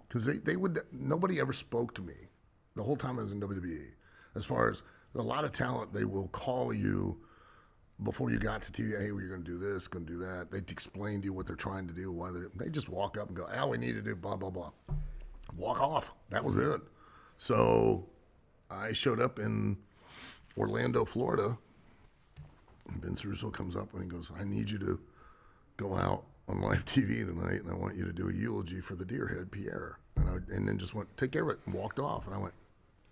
C: Because nobody ever spoke to me the whole time I was in WWE. As far as a lot of talent, they will call you before you got to TV, hey, we're going to do this, going to do that. They explain to you what they're trying to do. They just walk up and go, we need to do blah, blah, blah. Walk off. That was it. So I showed up in Orlando, Florida. And Vince Russo comes up and he goes, I need you to go out on live TV tonight, and I want you to do a eulogy for the deerhead, Pierre. And then just went, take care of it, and walked off. And I went,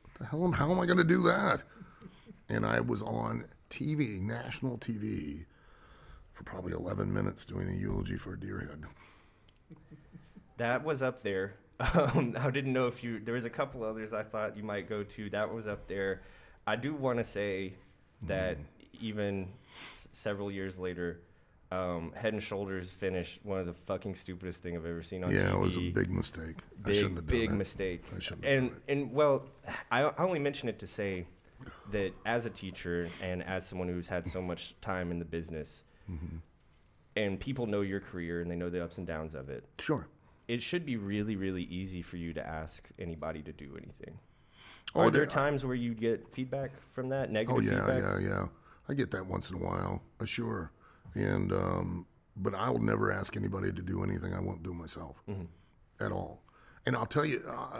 C: what the hell, how am I going to do that? And I was on TV, national TV, for probably 11 minutes doing a eulogy for a deerhead.
A: that was up there. I didn't know if there was a couple others I thought you might go to. That was up there. I do want to say that even several years later, Head and Shoulders finished one of the fucking stupidest thing I've ever seen on TV.
C: Yeah, it was a big mistake. I shouldn't have done
A: Big
C: that.
A: mistake.
C: I shouldn't have done
A: And well, I only mention it to say that as a teacher and as someone who's had so much time in the business, and people know your career and they know the ups and downs of it,
C: Sure.
A: it should be really, really easy for you to ask anybody to do anything.
C: Oh,
A: Are there times where you get feedback from that, negative feedback?
C: Yeah. I get that once in a while, sure. And but I will never ask anybody to do anything I won't do myself at all. And I'll tell you,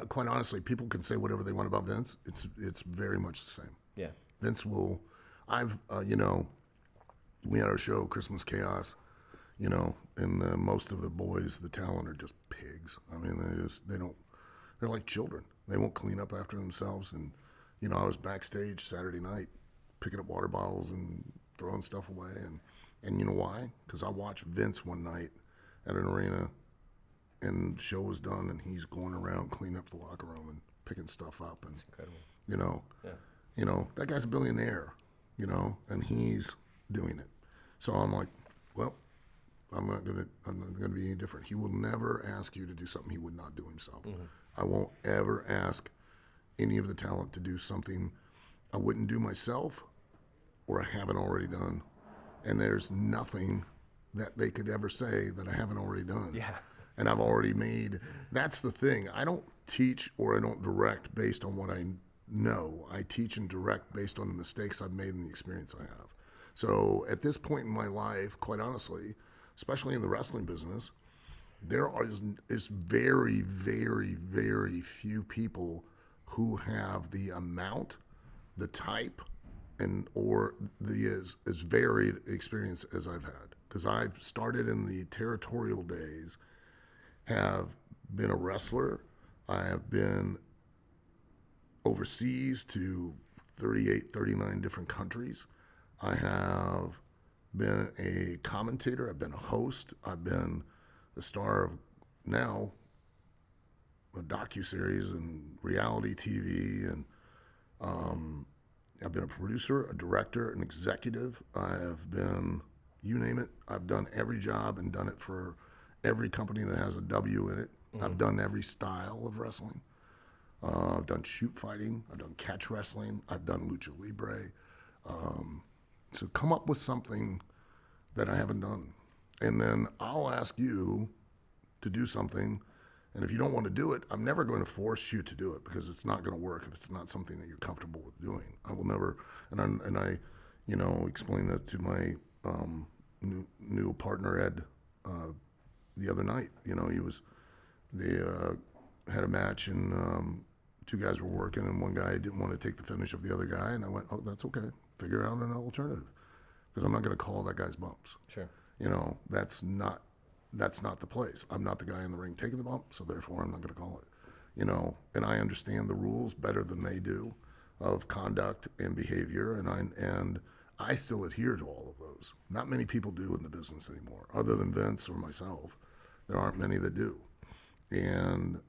C: quite honestly, people can say whatever they want about Vince. It's very much the same.
A: Yeah.
C: Vince will. We had our show Christmas Chaos, and most of the boys, the talent, are just pigs. I mean, they're like children. They won't clean up after themselves. And I was backstage Saturday night, picking up water bottles and throwing stuff away. And you know why? Because I watched Vince one night at an arena, and the show was done, and he's going around cleaning up the locker room and picking stuff up. And
A: That's incredible. Yeah.
C: That guy's a billionaire, and he's doing it. So I'm like, well, I'm not gonna be any different. He will never ask you to do something he would not do himself. I won't ever ask any of the talent to do something I wouldn't do myself or I haven't already done. And there's nothing that they could ever say that I haven't already done.
A: Yeah.
C: And I've already made, that's the thing. I don't teach or I don't direct based on what I know. I teach and direct based on the mistakes I've made and the experience I have. So at this point in my life, quite honestly, especially in the wrestling business, there is very, very, very few people who have the amount, the type, or as varied experience as I've had. Because I've started in the territorial days, have been a wrestler. I have been overseas to 38, 39 different countries. I have been a commentator. I've been a host. I've been the star of now a docuseries and reality TV, and I've been a producer, a director, an executive. I have been, you name it, I've done every job and done it for every company that has a W in it. I've done every style of wrestling. I've done shoot fighting. I've done catch wrestling. I've done lucha libre. So come up with something that I haven't done. And then I'll ask you to do something. And if you don't want to do it, I'm never going to force you to do it because it's not going to work if it's not something that you're comfortable with doing. I will never, and I explained that to my new partner, Ed, the other night. They had a match and two guys were working and one guy didn't want to take the finish of the other guy. And I went, oh, that's okay. Figure out an alternative because I'm not going to call that guy's bumps.
A: Sure.
C: That's not the place. I'm not the guy in the ring taking the bump, so therefore I'm not going to call it. and I understand the rules better than they do of conduct and behavior, and I still adhere to all of those. Not many people do in the business anymore, other than Vince or myself. There aren't many that do, and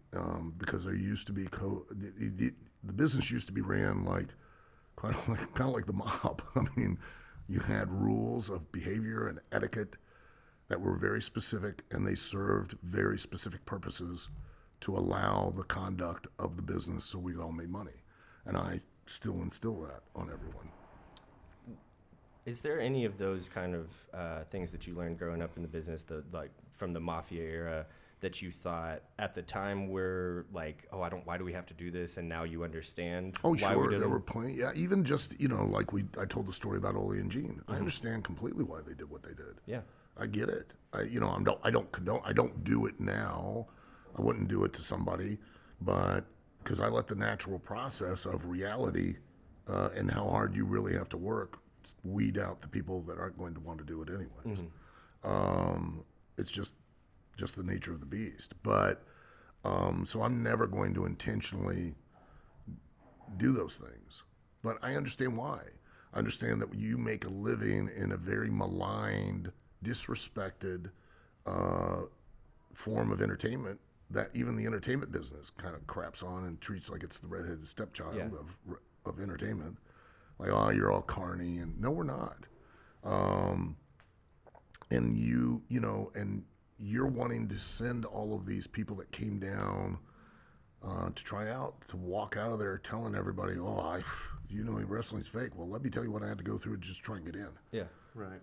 C: because there used to be the business used to be ran kind of like the mob. I mean, you had rules of behavior and etiquette that were very specific, and they served very specific purposes to allow the conduct of the business so we all made money. And I still instill that on everyone.
A: Is there any of those kind of things that you learned growing up in the business, like from the mafia era, that you thought at the time were like, oh, why do we have to do this? And now you understand
C: Oh,
A: why
C: sure,
A: we did
C: there
A: them?
C: were plenty. Yeah, even just, I told the story about Ole and Gene. I understand completely why they did what they did.
A: Yeah.
C: I get it. I don't condone. I don't do it now. I wouldn't do it to somebody, but because I let the natural process of reality and how hard you really have to work weed out the people that aren't going to want to do it anyways. It's just the nature of the beast. But so I'm never going to intentionally do those things. But I understand why. I understand that you make a living in a very maligned, disrespected form of entertainment that even the entertainment business kind of craps on and treats like it's the redheaded stepchild of entertainment. Like, oh, you're all carny, and no, we're not. And and you're wanting to send all of these people that came down to try out, to walk out of there telling everybody, oh, wrestling's fake. Well, let me tell you what I had to go through to just try and get in.
A: Yeah.
B: Right.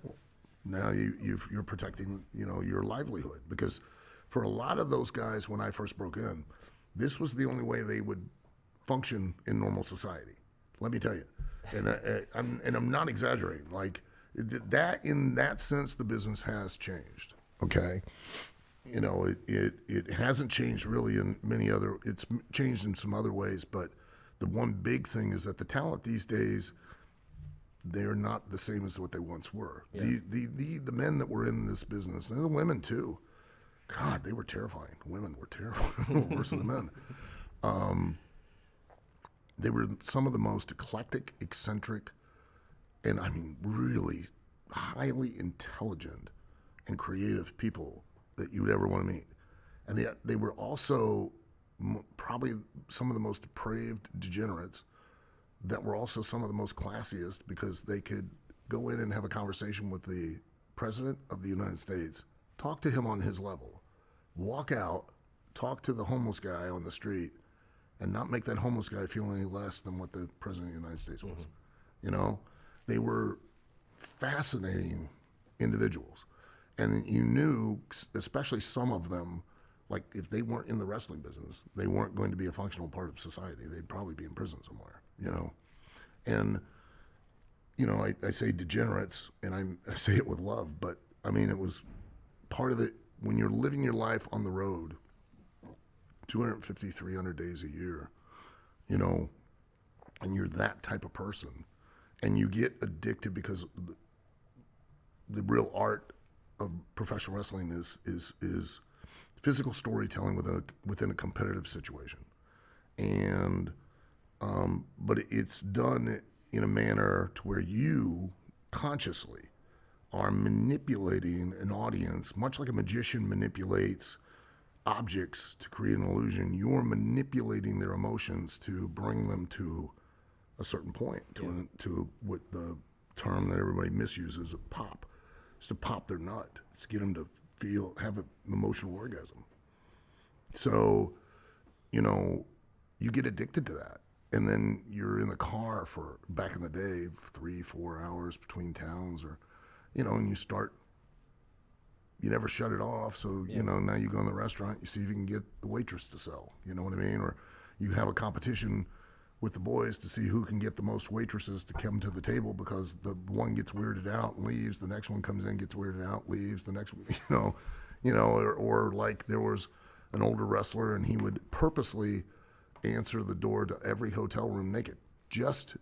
C: Now you're protecting, your livelihood, because for a lot of those guys, when I first broke in, this was the only way they would function in normal society. Let me tell you, and I'm not exaggerating. Like that, in that sense, the business has changed. Okay, it hasn't changed really in many other. It's changed in some other ways, but the one big thing is that the talent these days, they're not the same as what they once were. Yeah. The men that were in this business, and the women too, God, they were terrifying. Women were terrifying, worse than the men. They were some of the most eclectic, eccentric, and I mean really highly intelligent and creative people that you would ever want to meet. And they were also probably some of the most depraved degenerates that were also some of the most classiest, because they could go in and have a conversation with the President of the United States, talk to him on his level, walk out, talk to the homeless guy on the street, and not make that homeless guy feel any less than what the President of the United States was. They were fascinating individuals. And you knew, especially some of them, like if they weren't in the wrestling business, they weren't going to be a functional part of society. They'd probably be in prison somewhere, And, I say degenerates, and I say it with love, but I mean, it was part of it when you're living your life on the road 250, 300 days a year, and you're that type of person, and you get addicted because the real art of professional wrestling is physical storytelling within a competitive situation, and but it's done in a manner to where you consciously are manipulating an audience, much like a magician manipulates objects to create an illusion. You're manipulating their emotions to bring them to a certain point, to what the term that everybody misuses, pop. It's to pop their nut. It's to get them to have an emotional orgasm. So, you get addicted to that. And then you're in the car for, back in the day, 3-4 hours between towns, or, and you never shut it off. So, now you go in the restaurant, you see if you can get the waitress to sell, you know what I mean? Or you have a competition with the boys to see who can get the most waitresses to come to the table, because the one gets weirded out and leaves, the next one comes in, gets weirded out, leaves, the next one, or like there was an older wrestler and he would purposely answer the door to every hotel room naked. Just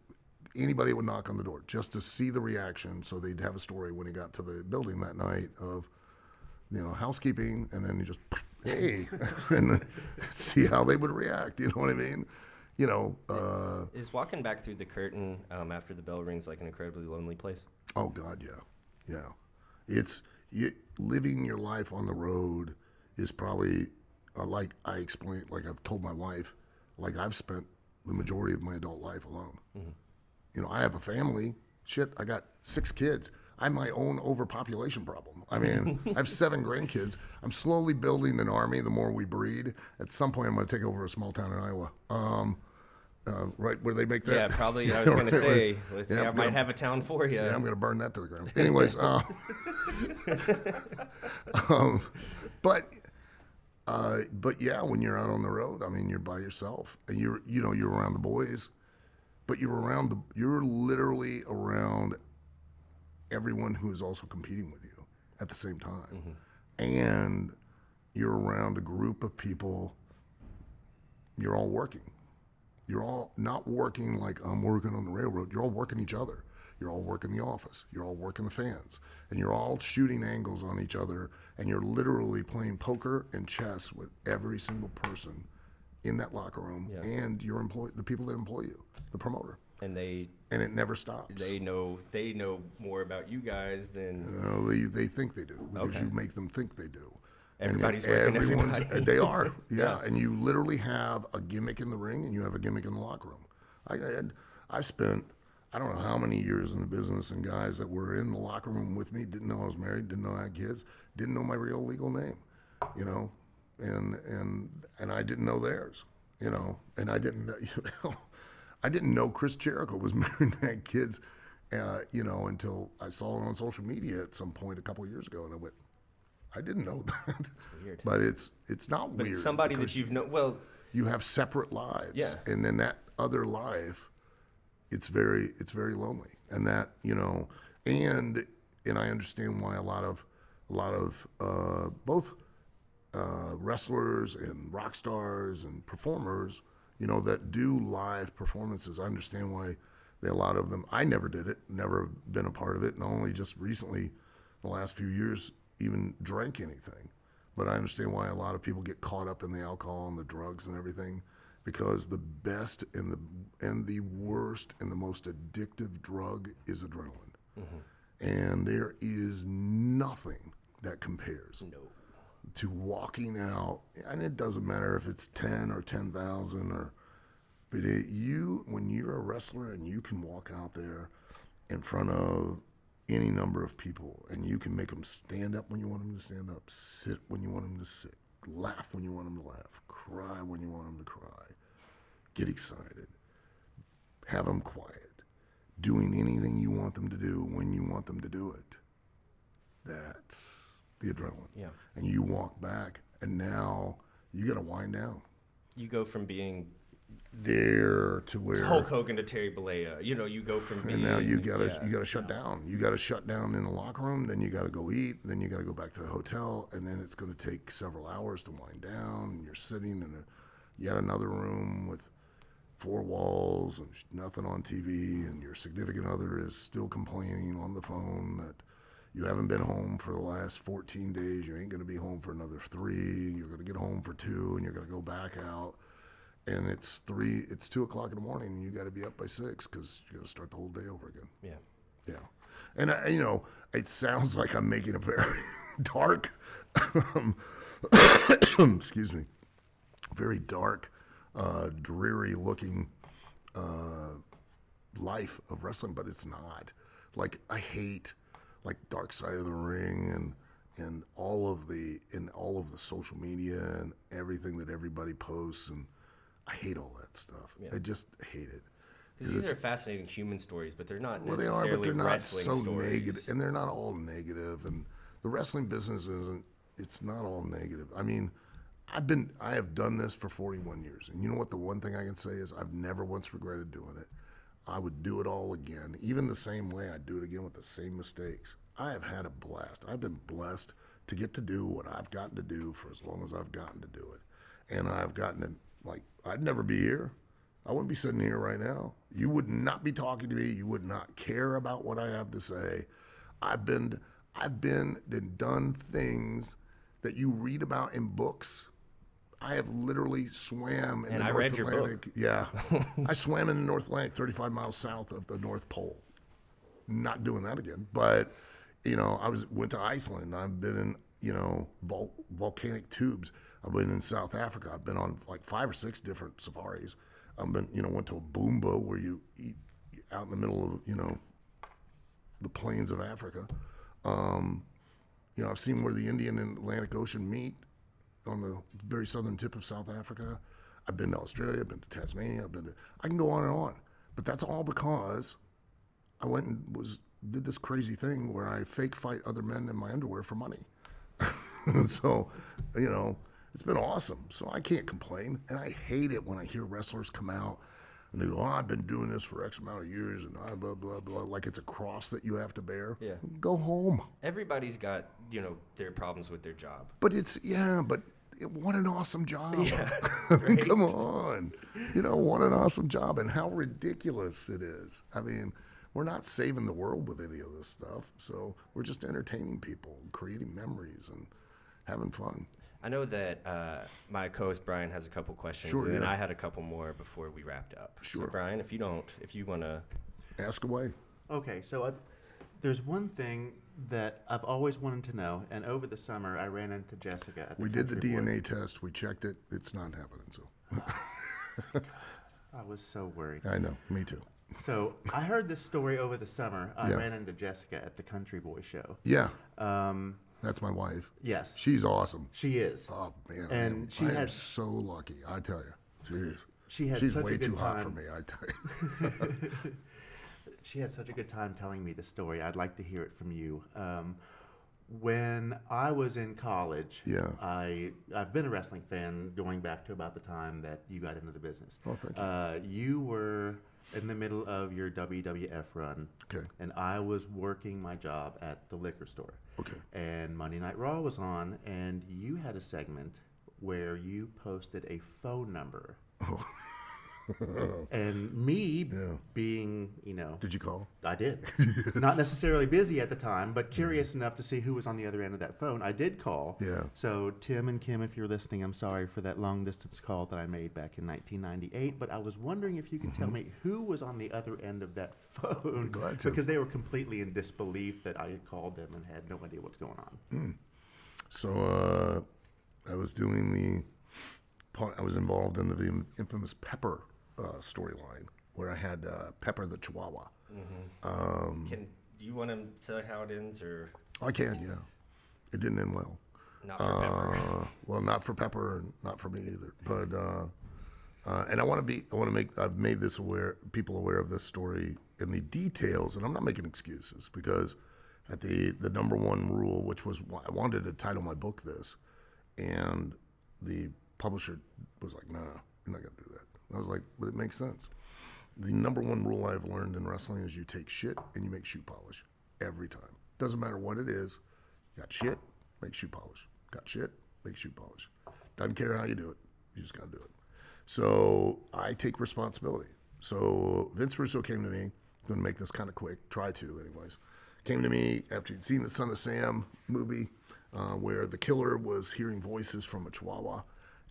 C: anybody would knock on the door just to see the reaction, so they'd have a story when he got to the building that night of, housekeeping, and then he just, hey, and see how they would react. You know what I mean? You know.
A: Is walking back through the curtain after the bell rings like an incredibly lonely place?
C: Oh God, yeah. It's living your life on the road is probably like I explained, like I've told my wife, like I've spent the majority of my adult life alone. Mm-hmm. You know, I have a family. Shit, I got 6 kids. I have my own overpopulation problem. I mean, I have 7 grandkids. I'm slowly building an army the more we breed. At some point, I'm going to take over a small town in Iowa. Right where they make that?
A: Yeah, probably. I was going to say, let's see, I might have a town for you.
C: Yeah, I'm going to burn that to the ground. Anyways, but yeah, when you're out on the road, I mean, you're by yourself, and you're around the boys, but you're literally around everyone who is also competing with you at the same time, and you're around a group of people. You're all working. You're all not working like I'm working on the railroad. You're all working each other. You're all working the office. You're all working the fans. And you're all shooting angles on each other. And you're literally playing poker and chess with every single person in that locker room and your the people that employ you, the promoter.
A: And
C: it never stops.
A: They know more about you guys than...
C: No, they think they do because you make them think they do.
A: Everybody's working everybody.
C: They are, yeah. And you literally have a gimmick in the ring and you have a gimmick in the locker room. I spent, I don't know how many years in the business, and guys that were in the locker room with me didn't know I was married, didn't know I had kids, didn't know my real legal name, you know, and I didn't know theirs, you know, and I didn't know Chris Jericho was married and had kids, you know, until I saw it on social media at some point a couple of years ago, and I went, I didn't know that. It's
A: weird.
C: But it's not weird.
A: But it's somebody that you've known. Well,
C: you have separate lives.
A: Yeah. And
C: then that other life, it's very lonely. And that, you know, and I understand why a lot of both wrestlers and rock stars and performers, you know, that do live performances. I understand why a lot of them. I never did it, never been a part of it, and only just recently, the last few years, even drank anything. But I understand why a lot of people get caught up in the alcohol and the drugs and everything, because the best and the worst and the most addictive drug is adrenaline. Mm-hmm. And there is nothing that compares to walking out, and it doesn't matter if it's 10 or 10,000 but when you're a wrestler and you can walk out there in front of any number of people, and you can make them stand up when you want them to stand up, sit when you want them to sit, laugh when you want them to laugh, cry when you want them to cry, get excited, have them quiet, doing anything you want them to do when you want them to do it. That's the adrenaline.
A: Yeah.
C: And you walk back, and now you got to wind down.
A: You go from being
C: there to where
A: Hulk Hogan to Terry Bollea. You know, you go from being...
C: And now you gotta shut down. You gotta shut down in the locker room, then you gotta go eat, then you gotta go back to the hotel, and then it's gonna take several hours to wind down, and you're sitting in yet another room with 4 walls and nothing on TV, and your significant other is still complaining on the phone that you haven't been home for the last 14 days, you ain't gonna be home for another 3, you're gonna get home for 2, and you're gonna go back out. And it's 2 o'clock in the morning, and you got to be up by 6 because you got to start the whole day over again.
A: Yeah.
C: And you know, it sounds like I'm making a very dark, excuse me, very dark, dreary-looking life of wrestling, but it's not. Like I hate, like Dark Side of the Ring and all of the social media and everything that everybody posts and. I hate all that stuff. Yeah. I just hate it.
A: Because these are fascinating human stories, but they're not necessarily
C: they are, but they're not
A: wrestling
C: so
A: stories.
C: negative, and they're not all negative. And the wrestling business it's not all negative. I mean, I have done this for 41 years, and you know what? The one thing I can say is I've never once regretted doing it. I would do it all again, even the same way. I'd do it again with the same mistakes. I have had a blast. I've been blessed to get to do what I've gotten to do for as long as I've gotten to do it, and I've gotten to. Like, I'd never be here. I wouldn't be sitting here right now. You would not be talking to me. You would not care about what I have to say. I've been and done things that you read about in books. I have literally swam in
A: And
C: the
A: I
C: North
A: read your
C: Atlantic.
A: book.
C: Yeah. I swam in the North Atlantic 35 miles south of the North Pole. Not doing that again. But, I went to Iceland. I've been in, volcanic tubes. I've been in South Africa. I've been on like 5 or 6 different safaris. I've been, went to a boombo where you eat out in the middle of, the plains of Africa. I've seen where the Indian and Atlantic Ocean meet on the very southern tip of South Africa. I've been to Australia, I've been to Tasmania, I can go on and on. But that's all because I went and did this crazy thing where I fake fight other men in my underwear for money. So, it's been awesome. So I can't complain. And I hate it when I hear wrestlers come out and they go, I've been doing this for X amount of years and blah, blah, blah, like it's a cross that you have to bear.
A: Yeah.
C: Go home.
A: Everybody's got, their problems with their job.
C: But what an awesome job.
A: Yeah,
C: I mean,
A: right?
C: come on. What an awesome job and how ridiculous it is. I mean, we're not saving the world with any of this stuff. So we're just entertaining people, creating memories and having fun.
A: I know that my co-host Brian has a couple questions,
C: Sure,
A: and then
C: yeah.
A: I had a couple more before we wrapped up.
C: Sure.
A: So Brian, if you want to.
C: Ask away.
B: Okay, so there's one thing that I've always wanted to know, and over the summer I ran into Jessica at the
C: We did the
B: country board.
C: DNA test. We checked it. It's not happening. So
B: I was so worried.
C: I know. Me too.
B: So I heard this story over the summer. I
C: Yeah.
B: ran into Jessica at the Country Boy show.
C: Yeah. That's my wife.
B: Yes,
C: She's awesome.
B: she is.
C: Oh man,
B: And
C: I am so lucky. I tell you,
B: She had
C: she's
B: such
C: way
B: a good
C: too hot
B: time.
C: for me. I tell you.
B: She had such a good time telling me the story. I'd like to hear it from you. When I was in college,
C: Yeah.
B: I've been a wrestling fan going back to about the time that you got into the business.
C: Oh, thank you.
B: You were in the middle of your WWF run,
C: Okay.
B: and I was working my job at the liquor store.
C: Okay.
B: And Monday Night Raw was on, and you had a segment where you posted a phone number.
C: Oh.
B: And me
C: Yeah.
B: being,
C: Did you call?
B: I did. Not necessarily busy at the time, but curious enough to see who was on the other end of that phone. I did call.
C: Yeah.
B: So Tim and Kim, if you're listening, I'm sorry for that long distance call that I made back in 1998. But I was wondering if you could tell me who was on the other end of that phone.
C: Glad to.
B: Because they were completely in disbelief that I had called them and had no idea what's going on.
C: So I was doing I was involved in the infamous Pepper storyline where I had Pepper the Chihuahua.
A: Do you want to say how it ends, or
C: I can, yeah. It didn't end well.
A: not for Pepper?
C: Well, not for Pepper, and not for me either. But and I've made people aware of this story in the details, and I'm not making excuses because at the number one rule, which was I wanted to title my book this, and the publisher was like, "No, you're not gonna do that." I was like, "But it makes sense." The number one rule I've learned in wrestling is you take shit and you make shoe polish every time. Doesn't matter what it is. Got shit, make shoe polish. Got shit, make shoe polish. Doesn't care how you do it. You just gotta do it. So I take responsibility. So Vince Russo came to me. I'm gonna make this kind of quick. Try to, anyways. Came to me after he'd seen the Son of Sam movie, where the killer was hearing voices from a Chihuahua.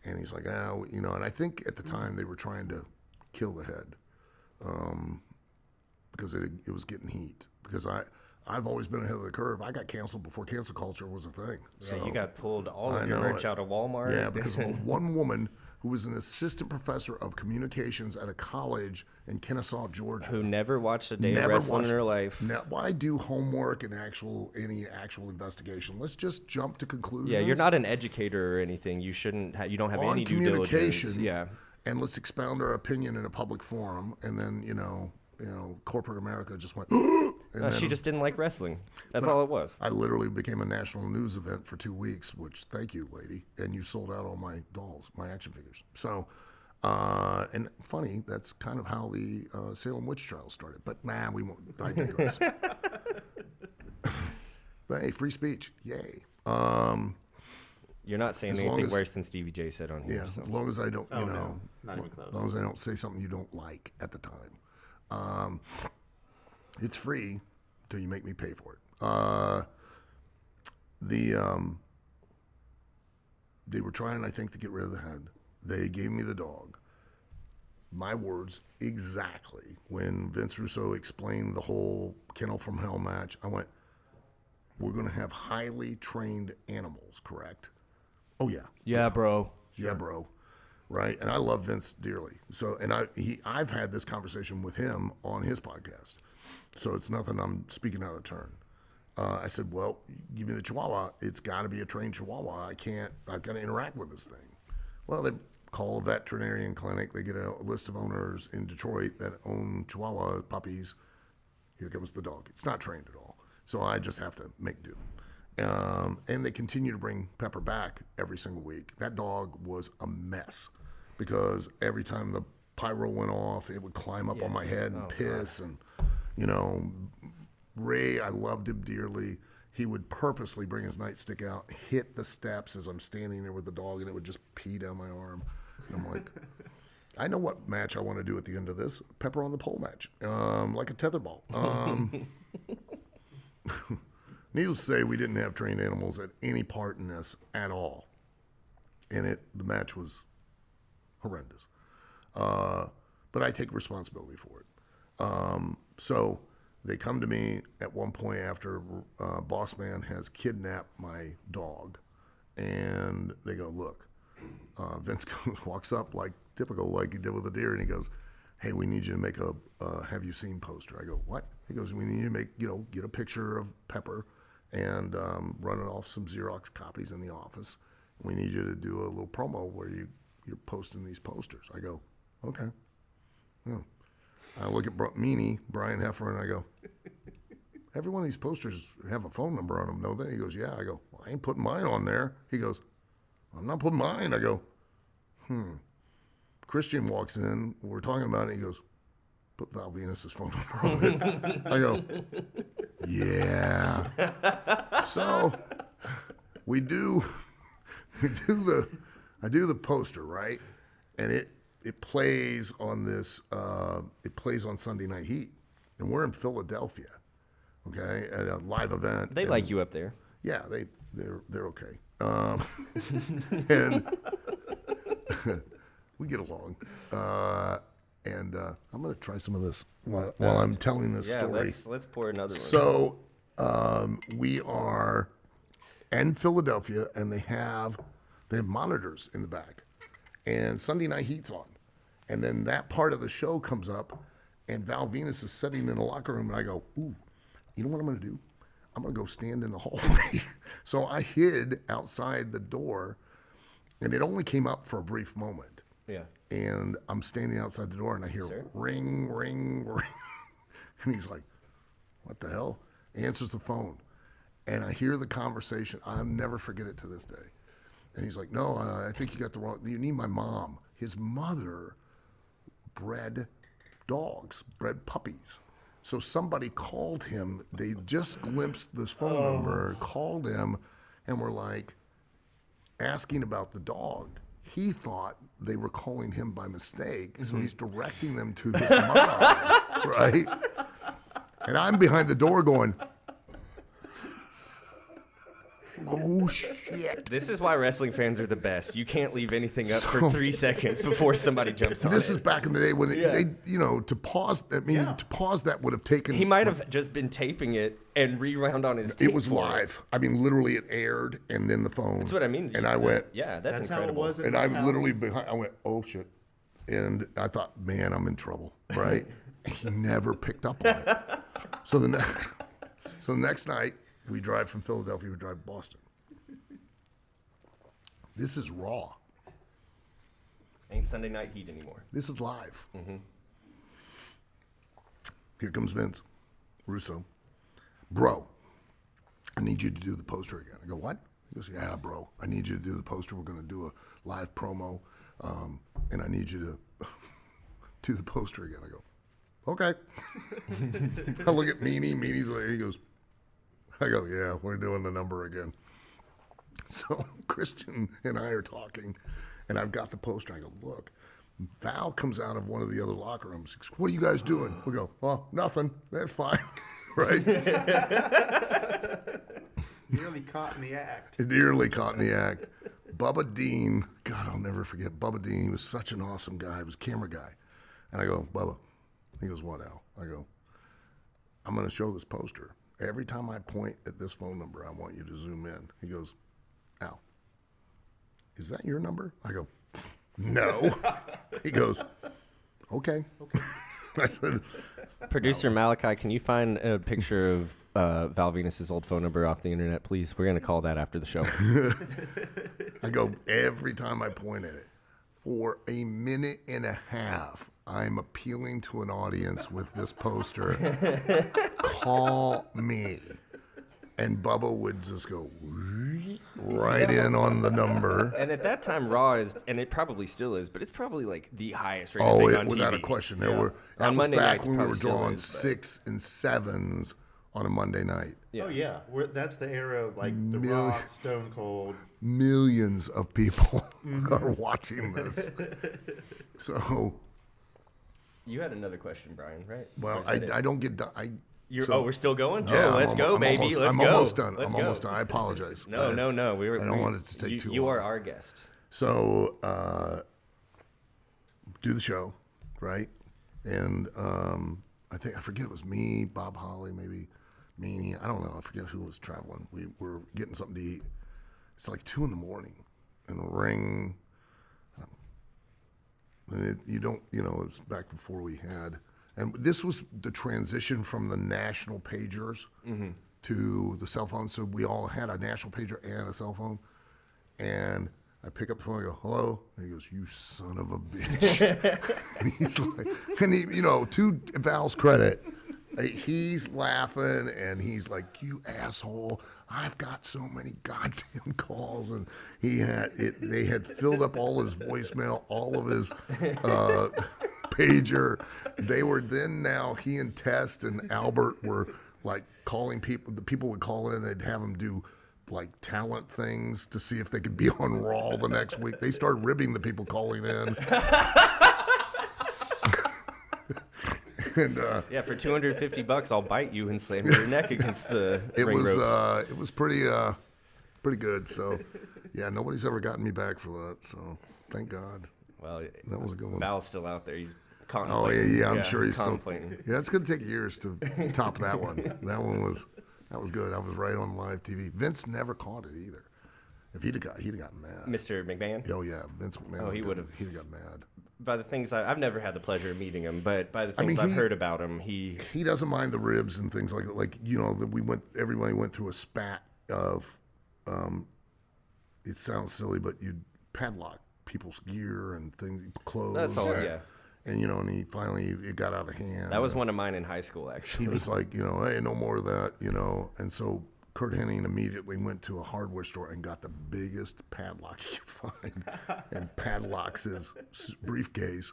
C: And he's like, and I think at the time they were trying to kill the head because it was getting heat. Because I've always been ahead of the curve. I got canceled before cancel culture was a thing.
A: Yeah, you got pulled all
C: I
A: of your
C: know
A: merch
C: it.
A: out of Walmart.
C: Yeah, because of one woman who was an assistant professor of communications at a college in Kennesaw, Georgia.
A: who never watched a day of
C: Never
A: wrestling
C: watched-
A: in her life.
C: Now, why do homework and any actual investigation? Let's just jump to conclusions.
A: Yeah, you're not an educator or anything. You shouldn't. You don't have
C: on
A: any due diligence.
C: communication.
A: Yeah.
C: And let's expound our opinion in a public forum. And then corporate America just went. And
A: No,
C: then
A: she just didn't like wrestling. That's all it was.
C: I literally became a national news event for 2 weeks. Which, thank you, lady. And you sold out all my dolls, my action figures. So. And funny, that's kind of how the Salem witch trial started. But we won't. I digress. But hey, free speech, yay!
A: You're not saying
C: As long
A: anything
C: as-
A: worse than Stevie J said on here.
C: Yeah,
A: So.
C: as long as I don't,
B: Oh, no, not even close.
C: as long as I don't say something you don't like at the time. It's free till you make me pay for it. they were trying, I think, to get rid of the head. They gave me the dog. My words exactly. When Vince Russo explained the whole Kennel from Hell match, I went, we're going to have highly trained animals, correct? Oh, yeah.
A: Yeah, bro.
C: Yeah, bro. Right? And I love Vince dearly. So, and I've had this conversation with him on his podcast. So it's nothing I'm speaking out of turn. I said, well, give me the Chihuahua. It's got to be a trained Chihuahua. I've got to interact with this thing. Well, they call a veterinarian clinic. They get a list of owners in Detroit that own Chihuahua puppies. Here comes the dog. It's not trained at all. So I just have to make do. And they continue to bring Pepper back every single week. That dog was a mess because every time the pyro went off, it would climb up on my head and piss. God. And, Ray, I loved him dearly. He would purposely bring his nightstick out, hit the steps as I'm standing there with the dog, and it would just pee down my arm. And I'm like, I know what match I want to do at the end of this. Pepper on the pole match, like a tetherball. Needless to say, we didn't have trained animals at any part in this at all. And the match was horrendous. But I take responsibility for it. So they come to me at one point after Boss Man has kidnapped my dog. And they go, look, Vince walks up like typical, like he did with the deer, and he goes, hey, we need you to make a have you seen poster. I go, what? He goes, we need you to make, get a picture of Pepper and run it off some Xerox copies in the office. We need you to do a little promo where you're posting these posters. I go, okay. Yeah. I look at Brian Heffer, and I go, every one of these posters have a phone number on them, don't they? He goes, yeah. I go, well, I ain't putting mine on there. He goes, I'm not putting mine. I go, Christian walks in, we're talking about it, he goes, put Val Venus's phone number on it. I go, yeah. So I do the poster, right? And it plays on this, it plays on Sunday Night Heat. And we're in Philadelphia, okay, at a live event.
A: They like you up there.
C: Yeah, they're okay. And we get along. And I'm going to try some of this while I'm telling this story.
A: Let's pour another one.
C: So we are in Philadelphia, and they have monitors in the back. And Sunday Night Heat's on. And then that part of the show comes up, and Val Venus is sitting in the locker room, and I go, ooh, you know what I'm going to do? I'm going to go stand in the hallway. So I hid outside the door, and it only came up for a brief moment.
A: Yeah.
C: And I'm standing outside the door, and I hear ring, ring, ring. And he's like, what the hell? Answers the phone. And I hear the conversation. I'll never forget it to this day. And he's like, no, I think you got the wrong, you need my mom. His mother bred puppies. So somebody called him. They just glimpsed this phone number, called him, and were like asking about the dog. He thought they were calling him by mistake, so he's directing them to his mom, right? And I'm behind the door going, oh, shit.
A: This is why wrestling fans are the best. You can't leave anything up for 3 seconds before somebody jumps on it.
C: This is back in the day when to pause, to pause that would have taken...
A: He might have just been taping it and rewound on his tape.
C: It was live. I mean, literally it aired, and then the phone.
A: That's what I mean.
C: And I went...
A: Yeah, that's incredible.
B: How it was
C: and I literally behind, I went, oh, shit. And I thought, man, I'm in trouble, right? He never picked up on it. So the next night, we drive from Philadelphia, we drive to Boston. This is raw.
A: Ain't Sunday Night Heat anymore.
C: This is live. Mm-hmm. Here comes Vince Russo. Bro, I need you to do the poster again. I go, what? He goes, yeah, bro, I need you to do the poster. We're going to do a live promo, and I need you to do the poster again. I go, okay. I look at Meanie's like, he goes, I go, yeah, we're doing the number again. So Christian and I are talking, and I've got the poster. I go, look. Val comes out of one of the other locker rooms. He goes, what are you guys doing? We go, well, nothing. That's fine. Right?
B: Nearly caught in the act.
C: Nearly caught in the act. Bubba Dean, God, I'll never forget Bubba Dean. He was such an awesome guy. He was a camera guy. And I go, Bubba. He goes, what, Al? I go, I'm going to show this poster. Every time I point at this phone number, I want you to zoom in. He goes, Al, is that your number? I go, no. He goes, okay. I said,
A: Producer Malachi, can you find a picture of Val Venus's old phone number off the internet, please? We're going to call that after the show.
C: I go, every time I point at it, for a minute and a half, I'm appealing to an audience with this poster. Call me. And Bubba would just go right in on the number.
A: And at that time, Raw is, and it probably still is, but it's probably like the highest rated
C: Oh,
A: thing on
C: without
A: TV.
C: a question.
A: Yeah.
C: That
A: On
C: was
A: Monday
C: back
A: nights,
C: when we
A: probably
C: were
A: still
C: drawing
A: is, but-
C: 6 and 7s on a Monday night.
A: Yeah.
B: Oh yeah, that's the era of like The
C: Million-
B: Rock, Stone Cold.
C: Millions of people are watching this. So,
A: You had another question, Brian, right?
C: well,
A: Or is that it?
C: I don't get done.
A: We're still going?
C: Yeah,
A: let's go, baby.
C: Almost,
A: Let's
C: I'm
A: go.
C: almost done.
A: Let's
C: I'm
A: go.
C: almost done. I apologize.
A: No.
C: I don't want it to take too long.
A: You are our guest.
C: So, do the show, right? And I forget it was me, Bob Holly, maybe Meanie. I don't know. I forget who was traveling. We were getting something to eat. It's like 2 a.m. and a ring. And it was back before we had. And this was the transition from the national pagers to the cell phone. So we all had a national pager and a cell phone. And I pick up the phone and I go, hello? And he goes, you son of a bitch. And he's like, to Val's credit, he's laughing and he's like, you asshole, I've got so many goddamn calls. And they had filled up all his voicemail, all of his pager. They were he and Test and Albert were like calling people. The people would call in, they'd have them do like talent things to see if they could be on Raw the next week. They started ribbing the people calling in. And
A: Yeah, for $250, I'll bite you and slam your neck against the ring ropes.
C: It was pretty good. So yeah, nobody's ever gotten me back for that. So thank God.
A: Well,
C: That was a good one.
A: Val's still out there. He's
C: Oh
A: contemplating.
C: yeah, I'm sure he's still.
A: contemplating.
C: Yeah, it's gonna take years to top that one. That was good. I was right on live TV. Vince never caught it either. If he'd have gotten mad.
A: Mr. McMahon?
C: Oh yeah, Vince McMahon.
A: Oh, he would've.
C: He'd have got mad.
A: By the things I've never had the pleasure of meeting him, but by the
C: I
A: things
C: mean,
A: I've heard about him, he
C: He doesn't mind the ribs and things like that. Like that everybody went through a spat of. It sounds silly, but you'd padlock people's gear and things, clothes.
A: that's all. Yeah,
C: And and it got out of hand.
A: that was one of mine in high school, actually.
C: He was like, hey, no more of that, And so Kurt Hennig immediately went to a hardware store and got the biggest padlock he could find and padlocks his briefcase.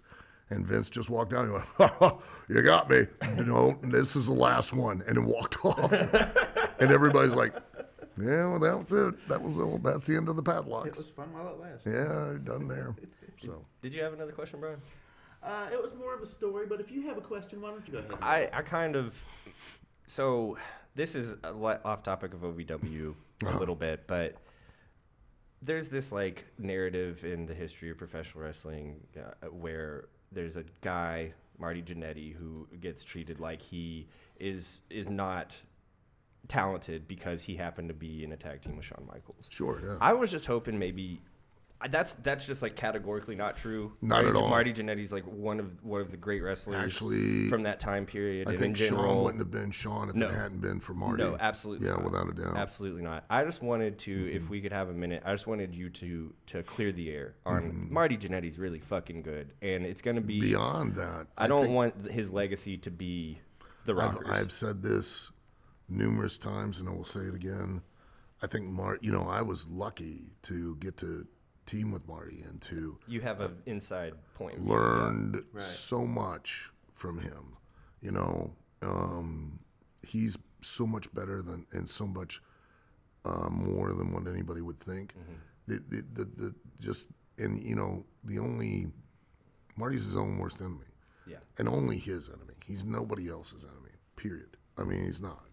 C: And Vince just walked out and went, ha, ha, you got me. No, this is the last one. And then walked off. And everybody's like, yeah, well, that was it. That's the end of the padlocks.
B: It was fun while it lasted.
C: Yeah, done there. So
A: Did you have another question, Brian?
B: It was more of a story, but if you have a question, why don't you go ahead?
A: I kind of. So this is off topic of OVW a little bit, but there's this like narrative in the history of professional wrestling where there's a guy, Marty Jannetty, who gets treated like he is not talented because he happened to be in a tag team with Shawn Michaels.
C: sure, yeah.
A: I was just hoping maybe that's just like categorically not true.
C: Not at all.
A: Marty Jannetty's like one of the great wrestlers
C: Actually,
A: from that time period.
C: I
A: and
C: think
A: in general,
C: Shawn wouldn't have been Shawn if
A: No.
C: it hadn't been for Marty.
A: no, absolutely,
C: Yeah,
A: not.
C: without a doubt.
A: Absolutely not. I just wanted to, if we could have a minute, I just wanted you to clear the air on Marty Jannetty's really fucking good, and it's going to be
C: Beyond that,
A: I don't
C: think
A: want his legacy to be the Rockers.
C: I've said this numerous times, and I will say it again. I think I was lucky to get to team with Marty and to
A: You have an inside point. of view.
C: learned
B: Right.
C: so much from him. He's so much better than and so much more than what anybody would think. The only Marty's his own worst enemy.
A: Yeah.
C: And only his enemy. He's nobody else's enemy, period. I mean, he's not.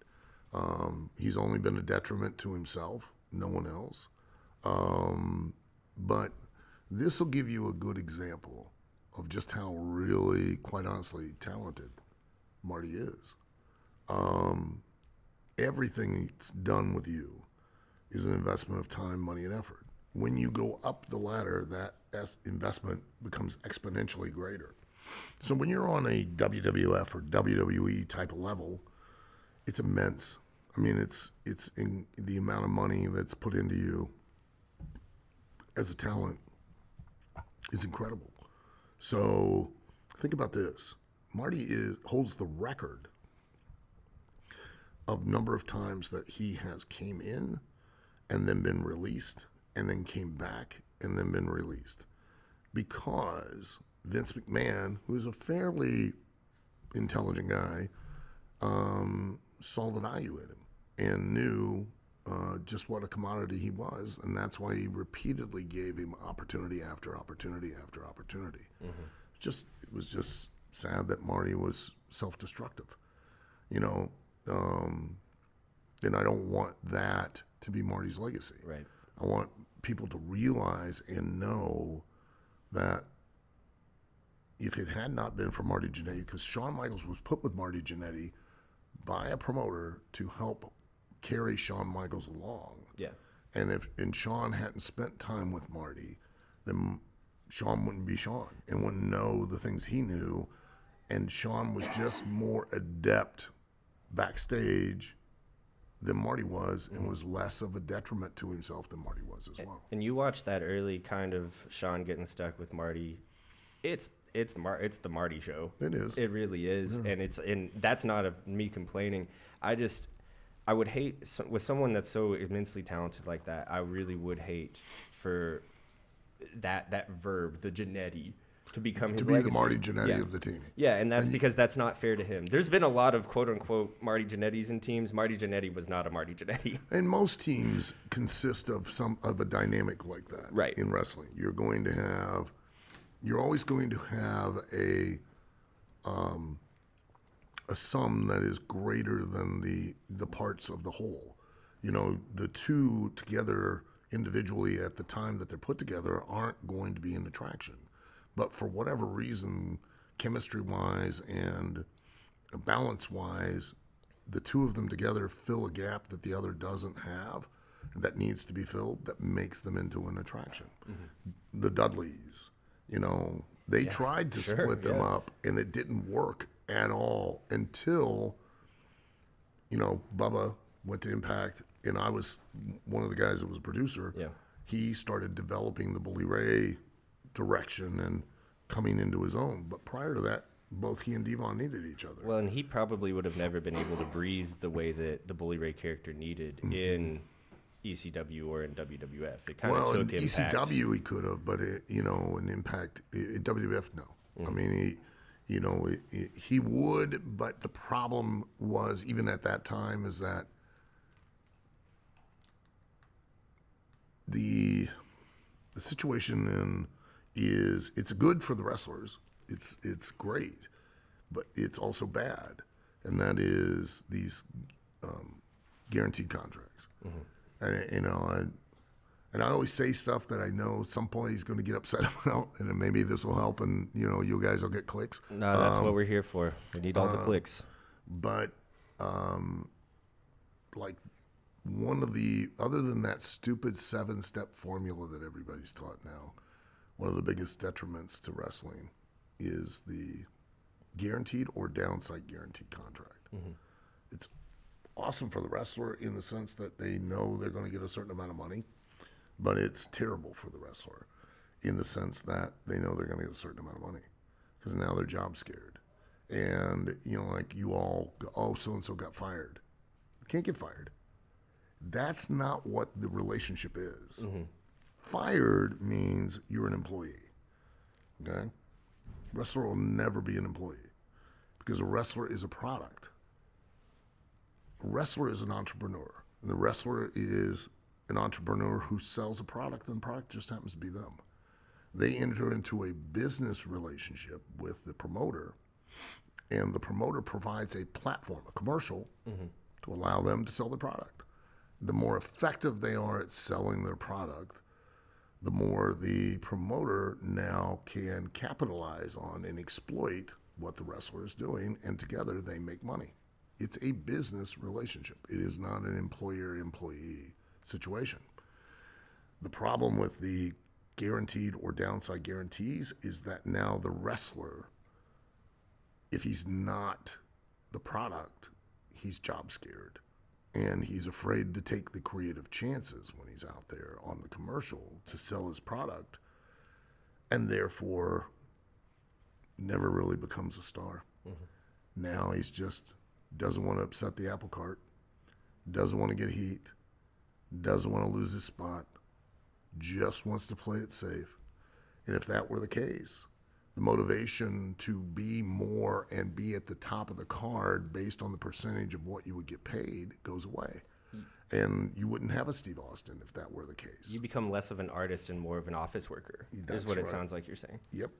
C: He's only been a detriment to himself, no one else. But this will give you a good example of just how really, quite honestly, talented Marty is. Everything that's done with you is an investment of time, money, and effort. When you go up the ladder, that investment becomes exponentially greater. So when you're on a WWF or WWE type of level, it's immense. I mean, it's in the amount of money that's put into you as a talent is incredible. So think about this. Marty holds the record of number of times that he has came in and then been released and then came back and then been released. Because Vince McMahon, who is a fairly intelligent guy, saw the value in him and knew just what a commodity he was, and that's why he repeatedly gave him opportunity after opportunity after opportunity. It was just sad that Marty was self-destructive, you know, and I don't want that to be Marty's legacy.
A: Right.
C: I want people to realize and know that if it had not been for Marty Jannetty, because Shawn Michaels was put with Marty Jannetty by a promoter to help carry Shawn Michaels along.
A: Yeah.
C: And if Shawn hadn't spent time with Marty, then Shawn wouldn't be Shawn and wouldn't know the things he knew. And Shawn was just more adept backstage than Marty was, and was less of a detriment to himself than Marty was as well.
A: And you watch that early kind of Shawn getting stuck with Marty. It's the Marty show.
C: It is.
A: It really is,
C: Yeah.
A: and that's not of me complaining. I would hate with someone that's so immensely talented like that. I really would hate for that verb, the Jannetty, to become his legacy.
C: To be the Marty Jannetty of the team.
A: Yeah, and that's because that's not fair to him. There's been a lot of quote-unquote Marty Jannettis in teams. Marty Jannetty was not a Marty Jannetty.
C: And most teams consist of a dynamic like that.
A: Right.
C: In wrestling, you're always going to have a sum that is greater than the parts of the whole. You know, the two together individually at the time that they're put together aren't going to be an attraction. But for whatever reason, chemistry-wise and balance-wise, the two of them together fill a gap that the other doesn't have, that needs to be filled, that makes them into an attraction. Mm-hmm. The Dudleys, you know, they tried to split them up, and it didn't work at all until, you know, Bubba went to Impact, and I was one of the guys that was a producer.
A: Yeah.
C: He started developing the Bully Ray direction and coming into his own. But prior to that, both he and Devon needed each other.
A: Well, and he probably would have never been able to breathe the way that the Bully Ray character needed in ECW or in WWF. It kind of took
C: in
A: Impact.
C: ECW he could have, but in Impact, in WWF, no. I mean, he would, but the problem was, even at that time, is that the situation it's good for the wrestlers. It's great, but it's also bad, and that is these guaranteed contracts. And I always say stuff that I know somebody's going to get upset about, and then maybe this will help, and you guys will get clicks.
A: No, that's what we're here for. We need all the clicks.
C: But like one of the other than that stupid 7-step formula that everybody's taught now, one of the biggest detriments to wrestling is the guaranteed or downside guaranteed contract. Mm-hmm. It's awesome for the wrestler in the sense that they know they're going to get a certain amount of money, but it's terrible for the wrestler in the sense that they know they're going to get a certain amount of money because now they're job scared. And, like you all, so-and-so got fired. Can't get fired. That's not what the relationship is. Mm-hmm. Fired means you're an employee, okay? Wrestler will never be an employee because a wrestler is a product. A wrestler is an entrepreneur, and the wrestler is an entrepreneur who sells a product, and the product just happens to be them. They enter into a business relationship with the promoter, and the promoter provides a platform, a commercial, to allow them to sell the product. The more effective they are at selling their product, the more the promoter now can capitalize on and exploit what the wrestler is doing, and together they make money. It's a business relationship. It is not an employer-employee situation. The problem with the guaranteed or downside guarantees is that now the wrestler, if he's not the product, he's job scared. And he's afraid to take the creative chances when he's out there on the commercial to sell his product, and therefore never really becomes a star. Mm-hmm. Now he's just doesn't want to upset the apple cart, doesn't want to get heat, doesn't want to lose his spot, just wants to play it safe. And if that were the case, the motivation to be more and be at the top of the card based on the percentage of what you would get paid goes away. And you wouldn't have a Steve Austin if that were the case.
A: You become less of an artist and more of an office worker,
C: That's
A: is what
C: right.
A: it sounds like you're saying.
C: Yep.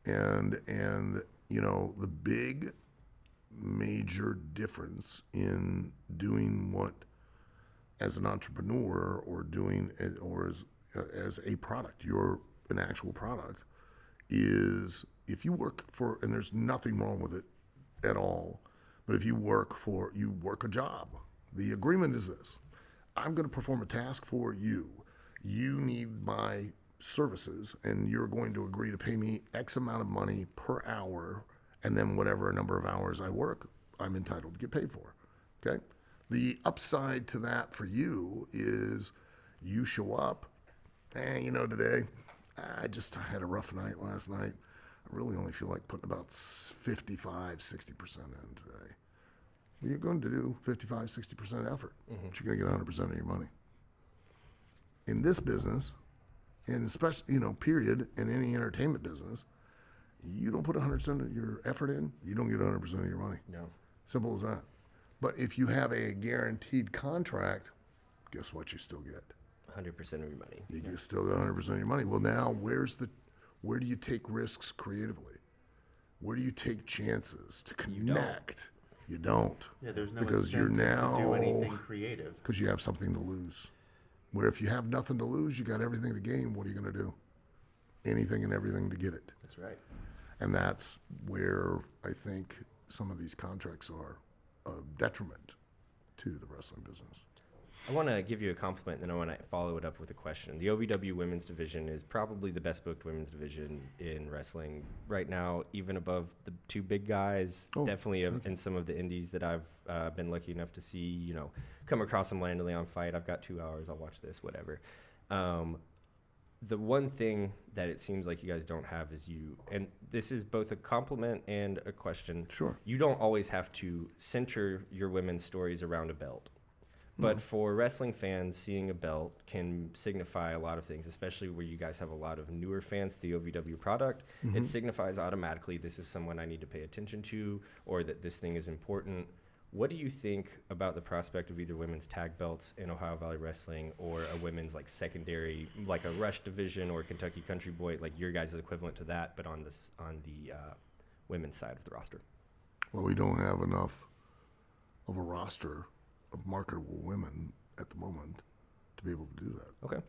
C: And you know, the big major difference in doing what as an entrepreneur or doing it or as a product, you're an actual product, is if you work for, and there's nothing wrong with it at all, but if you work a job. The agreement is this: I'm going to perform a task for you. You need my services, and you're going to agree to pay me X amount of money per hour, and then whatever number of hours I work, I'm entitled to get paid for. Okay? The upside to that for you is you show up, and today, I had a rough night last night. I really only feel like putting about 55, 60% in today. You're going to do 55, 60% effort, but you're going to get 100% of your money. In this business, and especially, period, in any entertainment business, you don't put 100% of your effort in, you don't get 100% of your money.
A: No.
C: Simple as that. But if you have a guaranteed contract, guess what you still get?
A: 100% of your money.
C: You still got 100% of your money. Well, now where do you take risks creatively? Where do you take chances to connect? You don't.
B: Yeah, there's no
C: because you're
B: incentive
C: now
B: to do anything creative.
C: Because you have something to lose. Where if you have nothing to lose, you got everything to gain. What are you going to do? Anything and everything to get it.
A: That's right.
C: And that's where I think some of these contracts are a detriment to the wrestling business.
A: I want to give you a compliment, and then I want to follow it up with a question. The OVW women's division is probably the best booked women's division in wrestling right now, even above the two big guys. Definitely in some of the indies that I've been lucky enough to see, come across some Land of Leon fight. I've got 2 hours. I'll watch this, whatever. The one thing that it seems like you guys don't have is and this is both a compliment and a question.
C: Sure.
A: You don't always have to center your women's stories around a belt. But for wrestling fans, seeing a belt can signify a lot of things, especially where you guys have a lot of newer fans to the OVW product. Mm-hmm. It signifies automatically this is someone I need to pay attention to, or that this thing is important. What do you think about the prospect of either women's tag belts in Ohio Valley Wrestling or a women's secondary, like a Rush division or Kentucky Country Boy, like your guys' equivalent to that, but on the women's side of the roster?
C: Well, we don't have enough of a roster of marketable women at the moment to be able to do that.
A: Okay.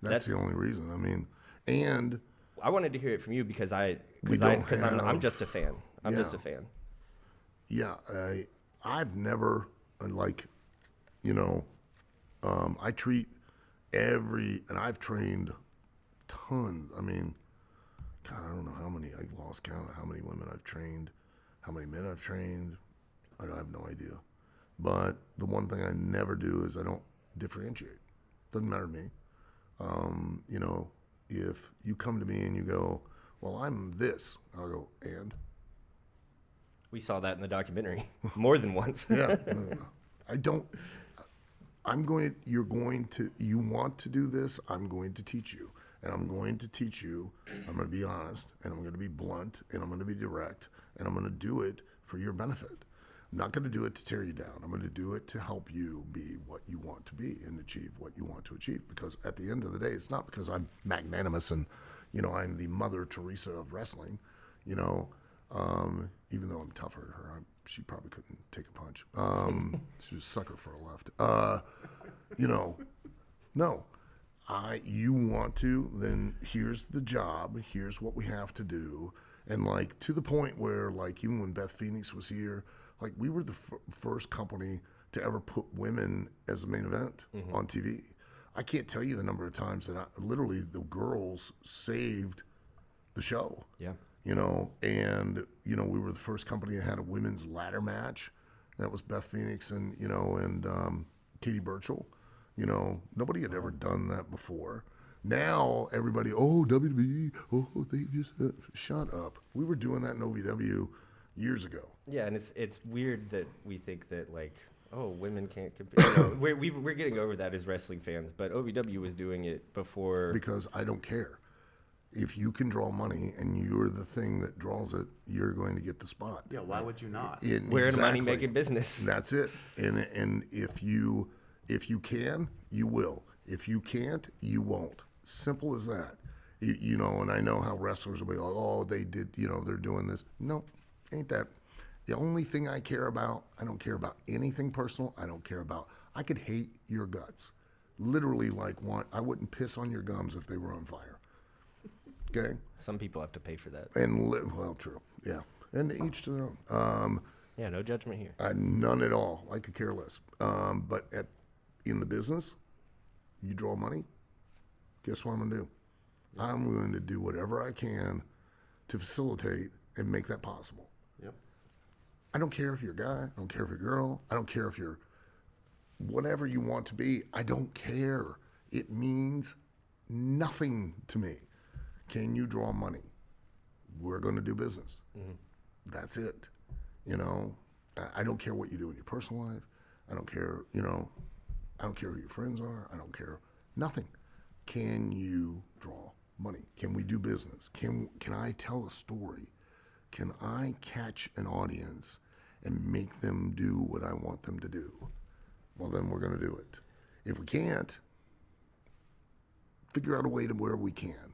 C: That's the only reason. And
A: I wanted to hear it from you because I'm just a fan. I'm just a fan.
C: Yeah, I've never I treat and I've trained tons. God, I don't know how many. I lost count of how many women I've trained, how many men I've trained. I have no idea. But the one thing I never do is I don't differentiate. Doesn't matter to me. If you come to me and you go, well, I'm this, I'll go, and?
A: We saw that in the documentary more than once.
C: Yeah. No. You want to do this, I'm going to teach you. And I'm going to teach you, I'm going to be honest, and I'm going to be blunt, and I'm going to be direct, and I'm going to do it for your benefit. I'm not going to do it to tear you down. I'm going to do it to help you be what you want to be and achieve what you want to achieve. Because at the end of the day, it's not because I'm magnanimous and, I'm the Mother Teresa of wrestling, even though I'm tougher than her. She probably couldn't take a punch. She was a sucker for a left. No. You want to, then here's the job, here's what we have to do. And like to the point where like even when Beth Phoenix was here, like we were the first company to ever put women as a main event on TV. I can't tell you the number of times that literally the girls saved the show.
A: Yeah.
C: You know, and, you know, we were the first company that had a women's ladder match. That was Beth Phoenix and, you know, and Katie Burchell. You know, nobody had ever done that before. Now everybody, oh, WWE, oh, they just, shut up. We were doing that in OVW years ago.
A: Yeah, and it's weird that we think that, like, oh, women can't compete. You know, we're getting over that as wrestling fans, but OVW was doing it before.
C: Because I don't care. If you can draw money and you're the thing that draws it, you're going to get the spot.
B: Yeah, why would you not?
A: We're in a money-making business.
C: That's it. And if you can, you will. If you can't, you won't. Simple as that. You know, and I know how wrestlers will be like, oh, they did, you know, they're doing this. No, ain't that. The only thing I care about, I don't care about anything personal. I could hate your guts. Literally, like, I wouldn't piss on your gums if they were on fire. Okay?
A: Some people have to pay for that.
C: And, well, true. Yeah. And each to their own.
A: Yeah, no judgment here.
C: None at all. I could care less. But in the business, you draw money, guess what I'm going to do? I'm going to do whatever I can to facilitate and make that possible.
B: Yep.
C: I don't care if you're a guy. I don't care if you're a girl. I don't care if you're whatever you want to be. I don't care. It means nothing to me. Can you draw money? We're going to do business. That's it. You know, I don't care what you do in your personal life. I don't care, you know, I don't care who your friends are. I don't care. Nothing. Can you draw money? Can we do business? Can I tell a story? Can I catch an audience and make them do what I want them to do? Well, then we're going to do it. If we can't, figure out a way to where we can.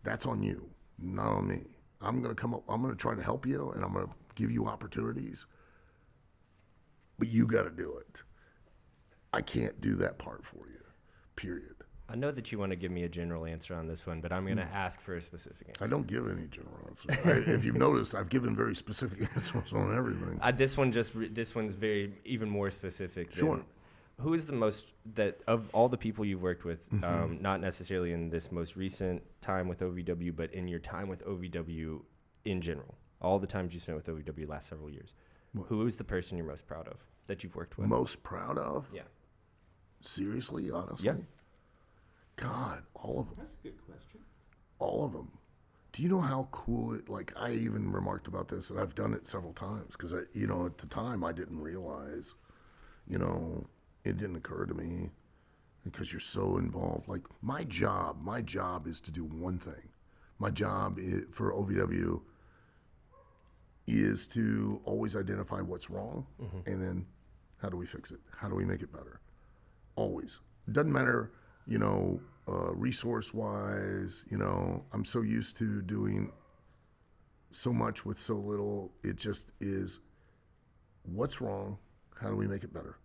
C: That's on you, not on me. I'm going to come up, I'm going to try to help you, and I'm going to give you opportunities, but you got to do it. I can't do that part for you, period.
A: I know that you want to give me a general answer on this one, but I'm going to ask for a specific answer.
C: I don't give any general answers. If you've noticed, I've given very specific answers on everything.
A: This one's very even more specific.
C: Sure.
A: Who is the most, that of all the people you've worked with, not necessarily in this most recent time with OVW, but in your time with OVW in general, all the times you spent with OVW last several years, who is the person you're most proud of that you've worked with?
C: Most proud of?
A: Yeah.
C: Seriously, honestly?
A: Yeah.
C: God, all of them.
B: That's a good question.
C: All of them. Do you know how cool it, like, I even remarked about this, and I've done it several times, because, you know, at the time I didn't realize, you know, it didn't occur to me, because you're so involved. Like, my job is to do one thing. My job for OVW is to always identify what's wrong, and then how do we fix it? How do we make it better? Always. It doesn't matter, you know, resource-wise, you know, I'm so used to doing so much with so little. It just is, what's wrong? How do we make it better?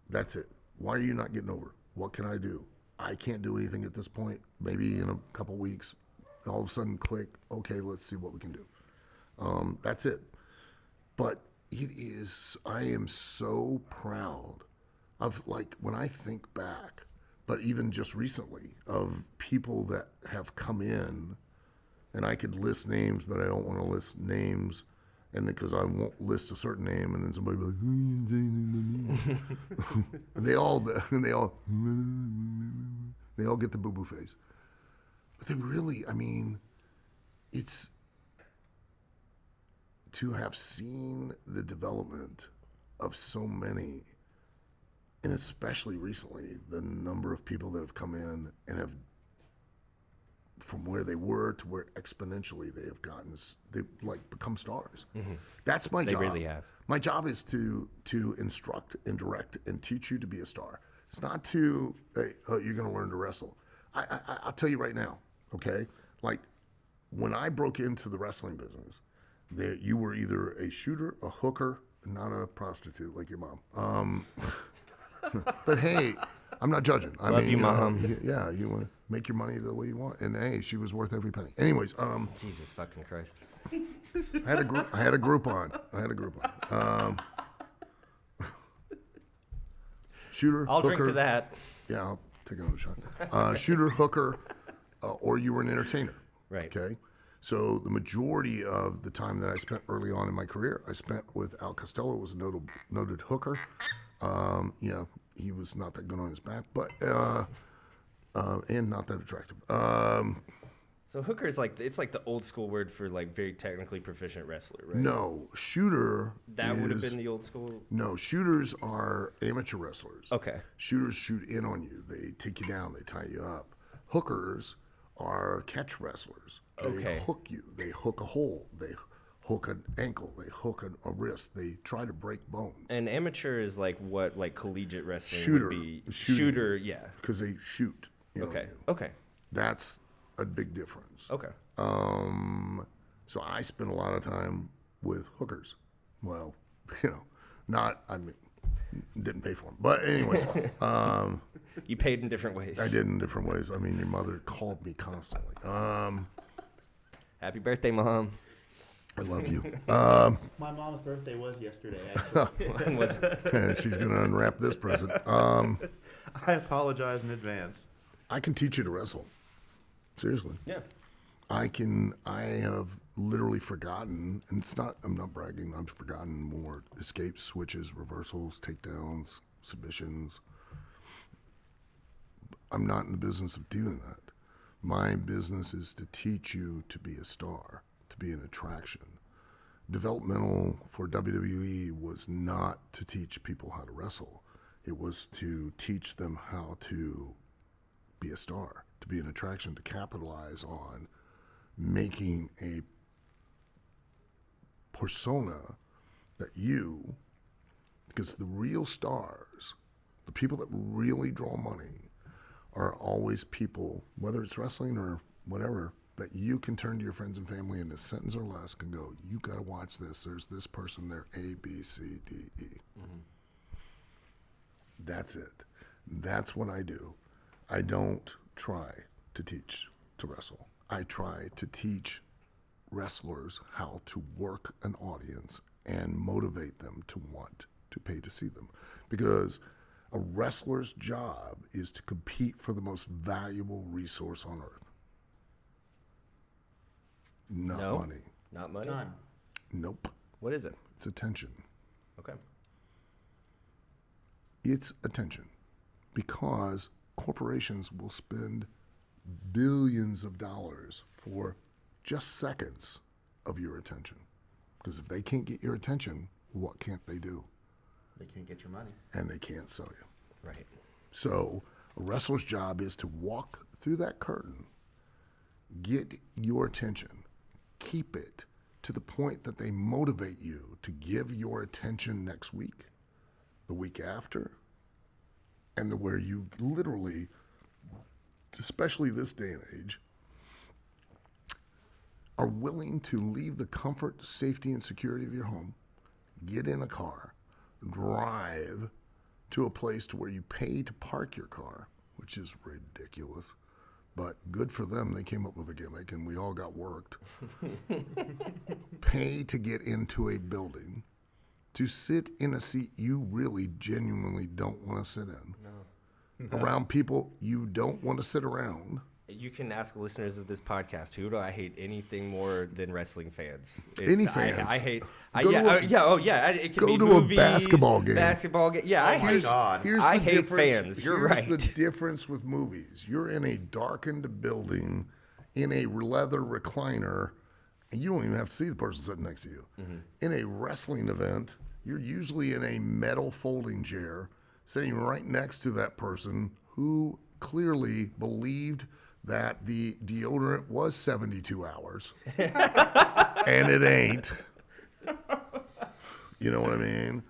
C: That's it. Why are you not getting over? What can I do? I can't do anything at this point. Maybe in a couple weeks, all of a sudden click, okay, let's see what we can do. That's it. But it is, I am so proud of, like, when I think back, but even just recently, of people that have come in, and I could list names, but I don't want to list names, and because I won't list a certain name, and then somebody will be like, and they all get the boo-boo face. But they really, I mean, it's to have seen the development of so many, and especially recently, the number of people that have come in and have, from where they were to where exponentially they have gotten, they've like become stars. That's my job.
A: They really have.
C: My job is to instruct and direct and teach you to be a star. It's not to, hey, you're going to learn to wrestle. I'll tell you right now, okay? Like, when I broke into the wrestling business, you were either a shooter, a hooker, not a prostitute like your mom. But hey, I'm not judging. I
A: Love
C: mean,
A: you, Mom.
C: Yeah, you want to make your money the way you want. And hey, she was worth every penny. Anyways,
A: Jesus fucking Christ.
C: I had a Groupon. Shooter,
A: I'll
C: hooker.
A: drink to that.
C: Yeah, I'll take another shot. Shooter, hooker, or you were an entertainer.
A: Right.
C: Okay. So the majority of the time that I spent early on in my career, I spent with Al Costello, was a noted hooker. He was not that good on his back, but and not that attractive.
A: So hooker is it's like the old school word for like very technically proficient wrestler, right?
C: No, shooter.
A: That would have been the old school.
C: No, shooters are amateur wrestlers.
A: Okay.
C: Shooters shoot in on you. They take you down. They tie you up. Hookers are catch wrestlers. They hook you. They hook a hole. They hook an ankle. They hook a wrist. They try to break bones.
A: And amateur is like what like collegiate wrestling
C: Shooter.
A: would be.
C: Shooting.
A: Shooter, yeah.
C: Because they shoot.
A: Okay. Okay.
C: That's a big difference.
A: Okay.
C: So I spent a lot of time with hookers. Well, didn't pay for them. But anyways,
A: You paid in different ways.
C: I did in different ways. I mean, your mother called me constantly.
A: Happy birthday, Mom.
C: I love you.
B: My mom's birthday was yesterday, actually.
A: Mine was
C: She's going to unwrap this present.
B: I apologize in advance.
C: I can teach you to wrestle. Seriously.
A: yeah.
C: I have literally forgotten, and I'm not bragging, I've forgotten more escapes, switches, reversals, takedowns, submissions. I'm not in the business of doing that. My business is to teach you to be a star, to be an attraction. Developmental for WWE was not to teach people how to wrestle. It was to teach them how to be a star, to be an attraction, to capitalize on making a persona that because the real stars, the people that really draw money, are always people, whether it's wrestling or whatever, that you can turn to your friends and family in a sentence or less and go, you got to watch this. There's this person there, A, B, C, D, E. Mm-hmm. That's it. That's what I do. I don't try to teach to wrestle. I try to teach wrestlers how to work an audience and motivate them to want to pay to see them. Because a wrestler's job is to compete for the most valuable resource on earth. Not money.
A: Not money?
B: Time.
C: Nope.
A: What is it?
C: It's attention.
A: Okay.
C: It's attention. Because corporations will spend billions of dollars for just seconds of your attention. Because if they can't get your attention, what can't they do?
B: They can't get your money.
C: And they can't sell you.
A: Right.
C: So a wrestler's job is to walk through that curtain, get your attention, keep it to the point that they motivate you to give your attention next week, the week after, and where you literally, especially this day and age, are willing to leave the comfort, safety, and security of your home, get in a car, drive to a place to where you pay to park your car, which is ridiculous. But good for them, they came up with a gimmick and we all got worked. Pay to get into a building, to sit in a seat you really genuinely don't want to sit in. No. Around people you don't want to sit around.
A: You can ask listeners of this podcast, who do I hate anything more than wrestling fans?
C: Any fans.
A: I hate. It can
C: go
A: be
C: to
A: movies,
C: a basketball game.
A: Yeah, I hate.
B: God.
A: I hate fans. You're right.
C: Here's the difference with movies. You're in a darkened building, in a leather recliner, and you don't even have to see the person sitting next to you. Mm-hmm. In a wrestling event, you're usually in a metal folding chair, sitting right next to that person who clearly believed that the deodorant was 72 hours, and it ain't. You know what I mean?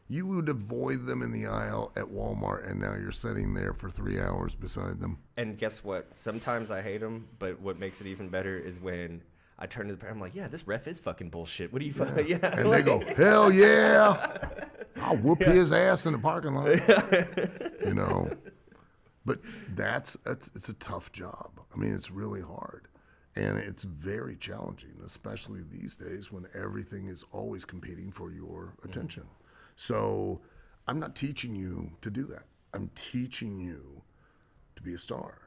C: You would avoid them in the aisle at Walmart, and now you're sitting there for 3 hours beside them.
A: And guess what? Sometimes I hate them, but what makes it even better is when I turn to the parent, I'm like, yeah, this ref is fucking bullshit. What do you fucking, yeah.
C: And they go, hell yeah. I'll whoop his ass in the parking lot. You know, But it's a tough job. I mean, it's really hard. And it's very challenging, especially these days when everything is always competing for your attention. So I'm not teaching you to do that. I'm teaching you to be a star.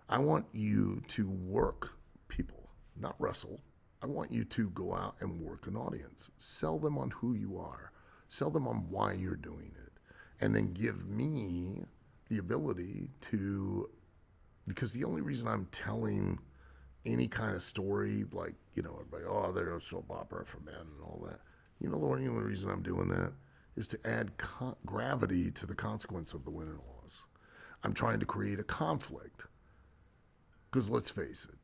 C: I want you to work people, not wrestle. I want you to go out and work an audience. Sell them on who you are. Sell them on why you're doing it. And then give me the ability to, because the only reason I'm telling any kind of story, like, everybody, oh, they're a soap opera for men and all that. The only reason I'm doing that is to add gravity to the consequence of the win and loss. I'm trying to create a conflict. Because let's face it,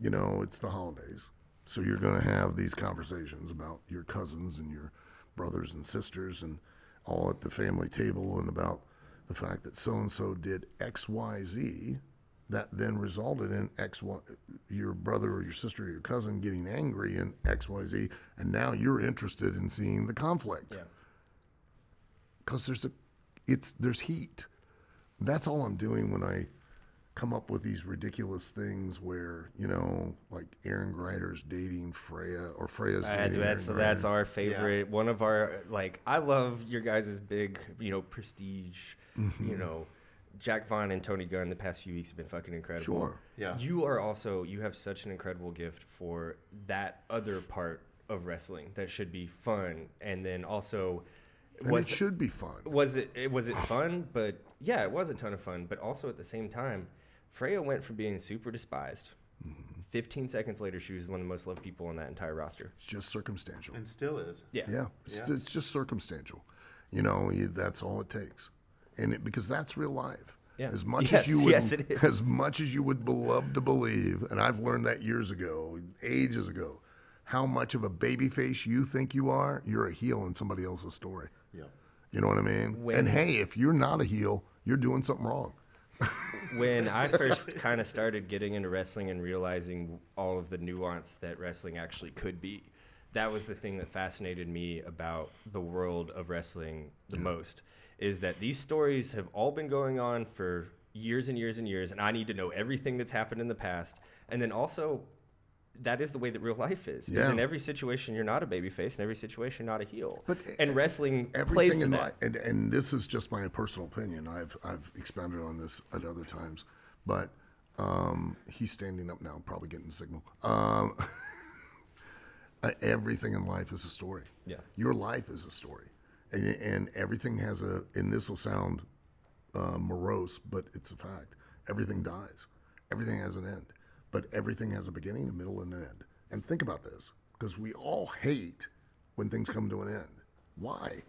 C: it's the holidays. So you're going to have these conversations about your cousins and your brothers and sisters and all at the family table, and about the fact that so-and-so did X, Y, Z, that then resulted in X, Y, your brother or your sister or your cousin getting angry in X, Y, Z, and now you're interested in seeing the conflict.
A: Yeah.
C: Because there's heat. That's all I'm doing when I come up with these ridiculous things where, like Aaron Greider's dating Freya, or Freya's dating
A: that's our favorite.
B: Yeah.
A: One of our, I love your guys' big, prestige, Jack Vaughn and Tony Gunn the past few weeks have been fucking incredible.
C: Sure.
B: Yeah.
A: You have such an incredible gift for that other part of wrestling that should be fun, and then also
C: it should be fun.
A: Was it fun? But yeah, it was a ton of fun. But also at the same time, Freya went from being super despised. 15 seconds later, she was one of the most loved people on that entire roster.
C: It's just circumstantial.
B: And still is.
C: Yeah. It's just circumstantial. That's all it takes. And because that's real life.
A: Yeah.
C: As much
A: Yes,
C: as you would,
A: yes, it is.
C: as much as you would love to believe, and I've learned that years ago, ages ago, how much of a babyface you think you are, you're a heel in somebody else's story.
B: Yeah.
C: You know what I mean? And hey, if you're not a heel, you're doing something wrong.
A: When I first kind of started getting into wrestling and realizing all of the nuance that wrestling actually could be, that was the thing that fascinated me about the world of wrestling the most, is that these stories have all been going on for years and years and years, and I need to know everything that's happened in the past. And then also, that is the way that real life is.
C: Yeah.
A: In every situation, you're not a babyface. In every situation, you're not a heel.
C: But
A: and wrestling plays
C: everything
A: to
C: in
A: that.
C: life, and this is just my personal opinion. I've expounded on this at other times, but he's standing up now, probably getting the signal. Everything in life is a story.
A: Yeah.
C: Your life is a story, and everything has and this will sound morose, but it's a fact. Everything dies. Everything has an end. But everything has a beginning, a middle, and an end. And think about this, because we all hate when things come to an end. Why?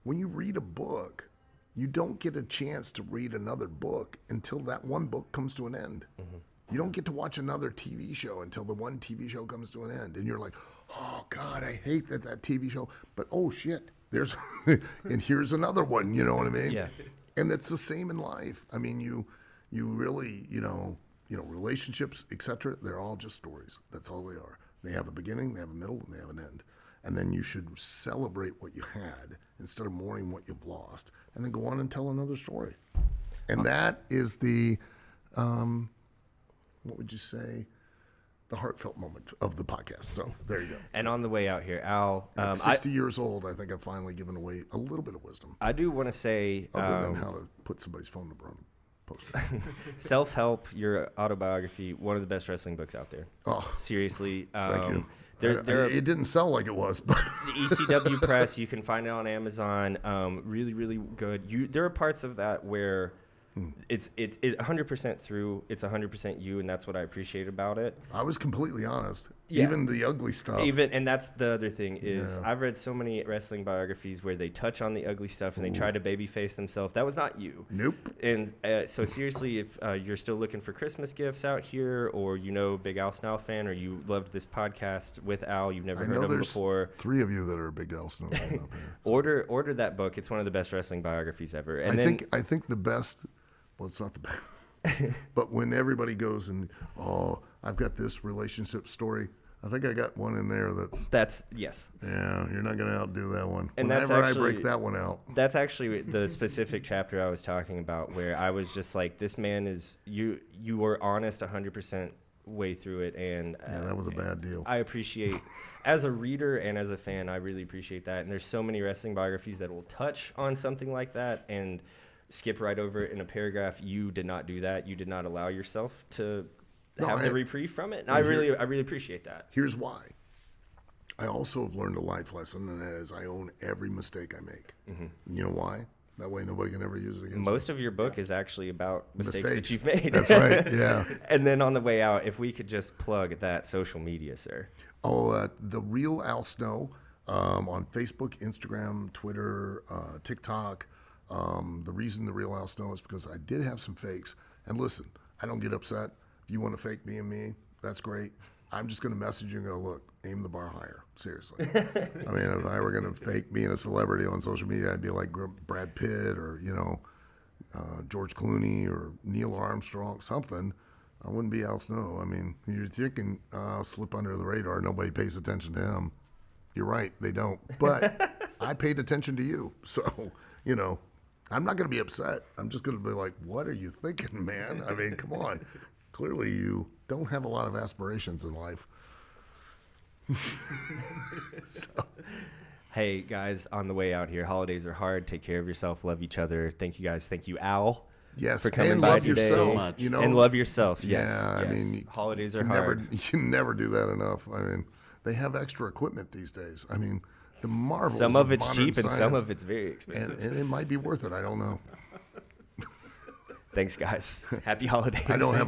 C: When you read a book, you don't get a chance to read another book until that one book comes to an end. Mm-hmm. You don't get to watch another TV show until the one TV show comes to an end. And you're like, oh, God, I hate that TV show. But, oh, shit, there's and here's another one, you know what I mean?
A: Yeah.
C: And it's the same in life. I mean, you really, relationships, etc., they're all just stories. That's all they are. They have a beginning, they have a middle, and they have an end. And then you should celebrate what you had instead of mourning what you've lost, and then go on and tell another story. And that is the, what would you say, the heartfelt moment of the podcast. So there you go.
A: And on the way out here, Al,
C: At 60 years old, I think I've finally given away a little bit of wisdom,
A: I do want to say,
C: other than how to put somebody's phone number on a poster.
A: Self-Help, your autobiography, one of the best wrestling books out there.
C: Oh,
A: Seriously.
C: thank you.
A: There
C: It didn't sell like it was, but
A: the ECW Press, you can find it on Amazon. Really, really good. There are parts of that where it's 100% through. It's 100% you, and that's what I appreciate about it.
C: I was completely honest.
A: Yeah.
C: Even the ugly stuff.
A: And that's the other thing is I've read so many wrestling biographies where they touch on the ugly stuff and they try to babyface themselves. That was not you.
C: Nope.
A: And so seriously, if you're still looking for Christmas gifts out here, or Big Al Snell fan, or you loved this podcast with Al, you've never heard of him before.
C: 3 of you that are big Al Snow fan out there.
A: Order that book. It's one of the best wrestling biographies ever. And
C: I think the best. Well, it's not the best. But when everybody goes and, oh, I've got this relationship story, I think I got one in there
A: That's yes.
C: yeah, you're not going to outdo that one.
A: And that's
C: Whenever
A: actually-
C: I break that one out.
A: That's actually the specific chapter I was talking about, where I was just like, this man is, you were honest 100% way through it, and
C: Yeah, that was a bad deal.
A: I appreciate, as a reader and as a fan, I really appreciate that. And there's so many wrestling biographies that will touch on something like that and skip right over it in a paragraph. You did not do that. You did not allow yourself to have the reprieve from it. And I really appreciate that.
C: Here's why. I also have learned a life lesson, and that is I own every mistake I make.
A: Mm-hmm.
C: You know why? That way nobody can ever use it against me.
A: Most of your book is actually about mistakes that you've made.
C: That's right, yeah.
A: And then on the way out, if we could just plug that social media, sir.
C: Oh, The Real Al Snow on Facebook, Instagram, Twitter, TikTok. The reason The Real Al Snow is because I did have some fakes. And listen, I don't get upset. If you want to fake me and me, that's great. I'm just going to message you and go, look, aim the bar higher. Seriously. I mean, if I were going to fake being a celebrity on social media, I'd be like Brad Pitt or, George Clooney or Neil Armstrong, something. I wouldn't be Al Snow. I mean, you're thinking, slip under the radar. Nobody pays attention to him. You're right. They don't. But I paid attention to you. So, I'm not going to be upset. I'm just going to be like, what are you thinking, man? I mean, come on. Clearly, you don't have a lot of aspirations in life.
A: Hey, guys, on the way out here, holidays are hard. Take care of yourself. Love each other. Thank you, guys. Thank you, Al.
C: Yes,
A: for coming
C: and
A: by
C: love
A: today.
C: yourself.
B: So much.
A: And love yourself. Yes.
C: Yeah,
A: yes.
C: I mean,
A: holidays are
C: you
A: hard.
C: you can never do that enough. I mean, they have extra equipment these days. I mean, the marvels.
A: Some of it's
C: modern
A: cheap and some
C: science.
A: of it's very expensive.
C: And it might be worth it. I don't know.
A: Thanks, guys. Happy holidays.
C: I don't have a